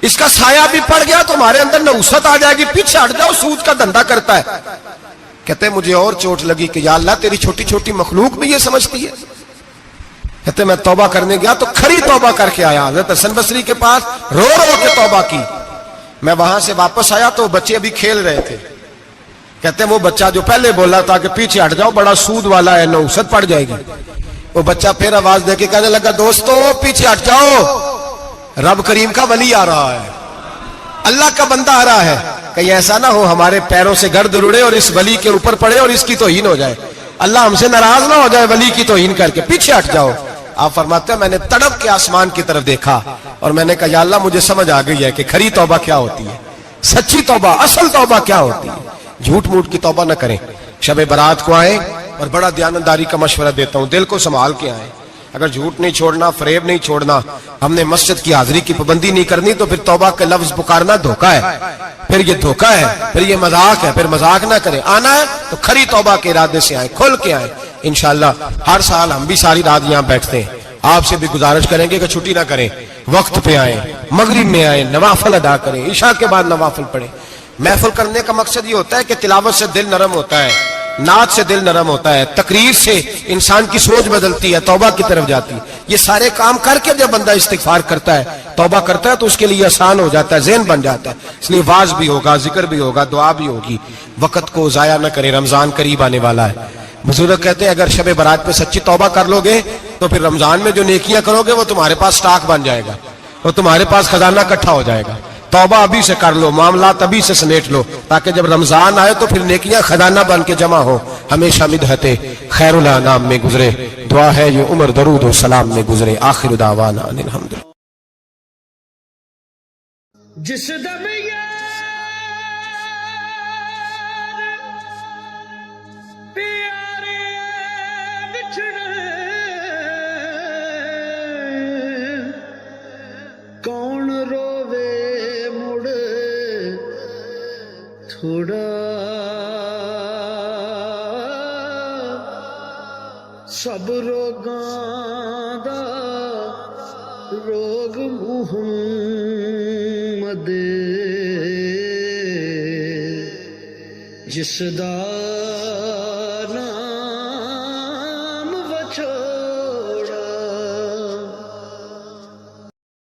اس کا سایہ بھی پڑ گیا تو ہمارے اندر نحوست آ جائے گی, پیچھے ہٹ جاؤ, سود کا دھندا کرتا ہے. کہتے ہیں مجھے اور چوٹ لگی کہ یا اللہ تیری چھوٹی چھوٹی مخلوق بھی یہ سمجھتی ہے. کہتے ہیں میں توبہ کرنے گیا تو کھری توبہ کر کے آیا. حضرت حسن بصری کے پاس رو کے توبہ کی. میں وہاں سے واپس آیا تو بچے ابھی کھیل رہے تھے. کہتے ہیں وہ بچہ جو پہلے بولا تھا کہ پیچھے ہٹ جاؤ بڑا سود والا ہے, نحوست پڑ جائے گی, وہ بچہ پھر آواز دے کے کہنے لگا دوستو پیچھے ہٹ جاؤ, رب کریم کا ولی آ رہا ہے, اللہ کا بندہ آ رہا ہے, کہیں ایسا نہ ہو ہمارے پیروں سے گرد اڑے اور اس ولی کے اوپر پڑے اور اس کی توہین ہو جائے, اللہ ہم سے ناراض نہ ہو جائے ولی کی توہین کر کے, پیچھے ہٹ جاؤ. آپ فرماتے ہیں میں نے تڑپ کے آسمان کی طرف دیکھا اور میں نے کہا یا اللہ مجھے سمجھ آ گئی ہے کہ کھری توبہ کیا ہوتی ہے, سچی توبہ, اصل توبہ کیا ہوتی ہے. جھوٹ موٹ کی توبہ نہ کریں. شب برات کو آئیں, اور بڑا دیانتداری کا مشورہ دیتا ہوں, دل کو سنبھال کے آئیں. اگر جھوٹ نہیں چھوڑنا, فریب نہیں چھوڑنا, ہم نے مسجد کی حاضری کی پابندی نہیں کرنی تو پھر توبہ کے لفظ پکارنا دھوکہ ہے, پھر یہ دھوکہ ہے, پھر یہ مذاق ہے, پھر مذاق نہ کریں. آنا ہے تو کھری توبہ کے ارادے سے آئیں, کھل کے آئیں. انشاءاللہ ہر سال ہم بھی ساری رات یہاں بیٹھتے ہیں, آپ سے بھی گزارش کریں گے کہ چھٹی نہ کریں, وقت پہ آئیں, مغرب میں آئیں, نوافل ادا کریں, عشاء کے بعد نوافل پڑھیں. محفل کرنے کا مقصد یہ ہوتا ہے کہ تلاوت سے دل نرم ہوتا ہے, نعت سے دل نرم ہوتا ہے, تقریر سے انسان کی سوچ بدلتی ہے, توبہ کی طرف جاتی ہے. یہ سارے کام کر کے جب بندہ استغفار کرتا ہے, توبہ کرتا ہے, تو اس کے لیے آسان ہو جاتا ہے, ذہن بن جاتا ہے. اس لیے واز بھی ہوگا, ذکر بھی ہوگا, دعا بھی ہوگی. وقت کو ضائع نہ کریں, رمضان قریب آنے والا ہے. بزرگ کہتے ہیں اگر شب برات پہ سچی توبہ کر لو گے تو پھر رمضان میں جو نیکیاں کرو گے وہ تمہارے پاس سٹاک بن جائے گا, اور تمہارے پاس خزانہ اکٹھا ہو جائے گا. توبہ ابھی سے کر لو, معاملات ابھی سے سمیٹ لو, تاکہ جب رمضان آئے تو پھر نیکیاں خزانہ بن کے جمع ہو. ہمیشہ مدحت خیر الانام میں گزرے, دعا ہے یہ عمر درود و سلام میں گزرے. آخر دعوانا ان الحمد. جس دم پیارے بچھڑے کون رووے مڑ تھوڑا, سب روگاں دا روگ محمد, جس دا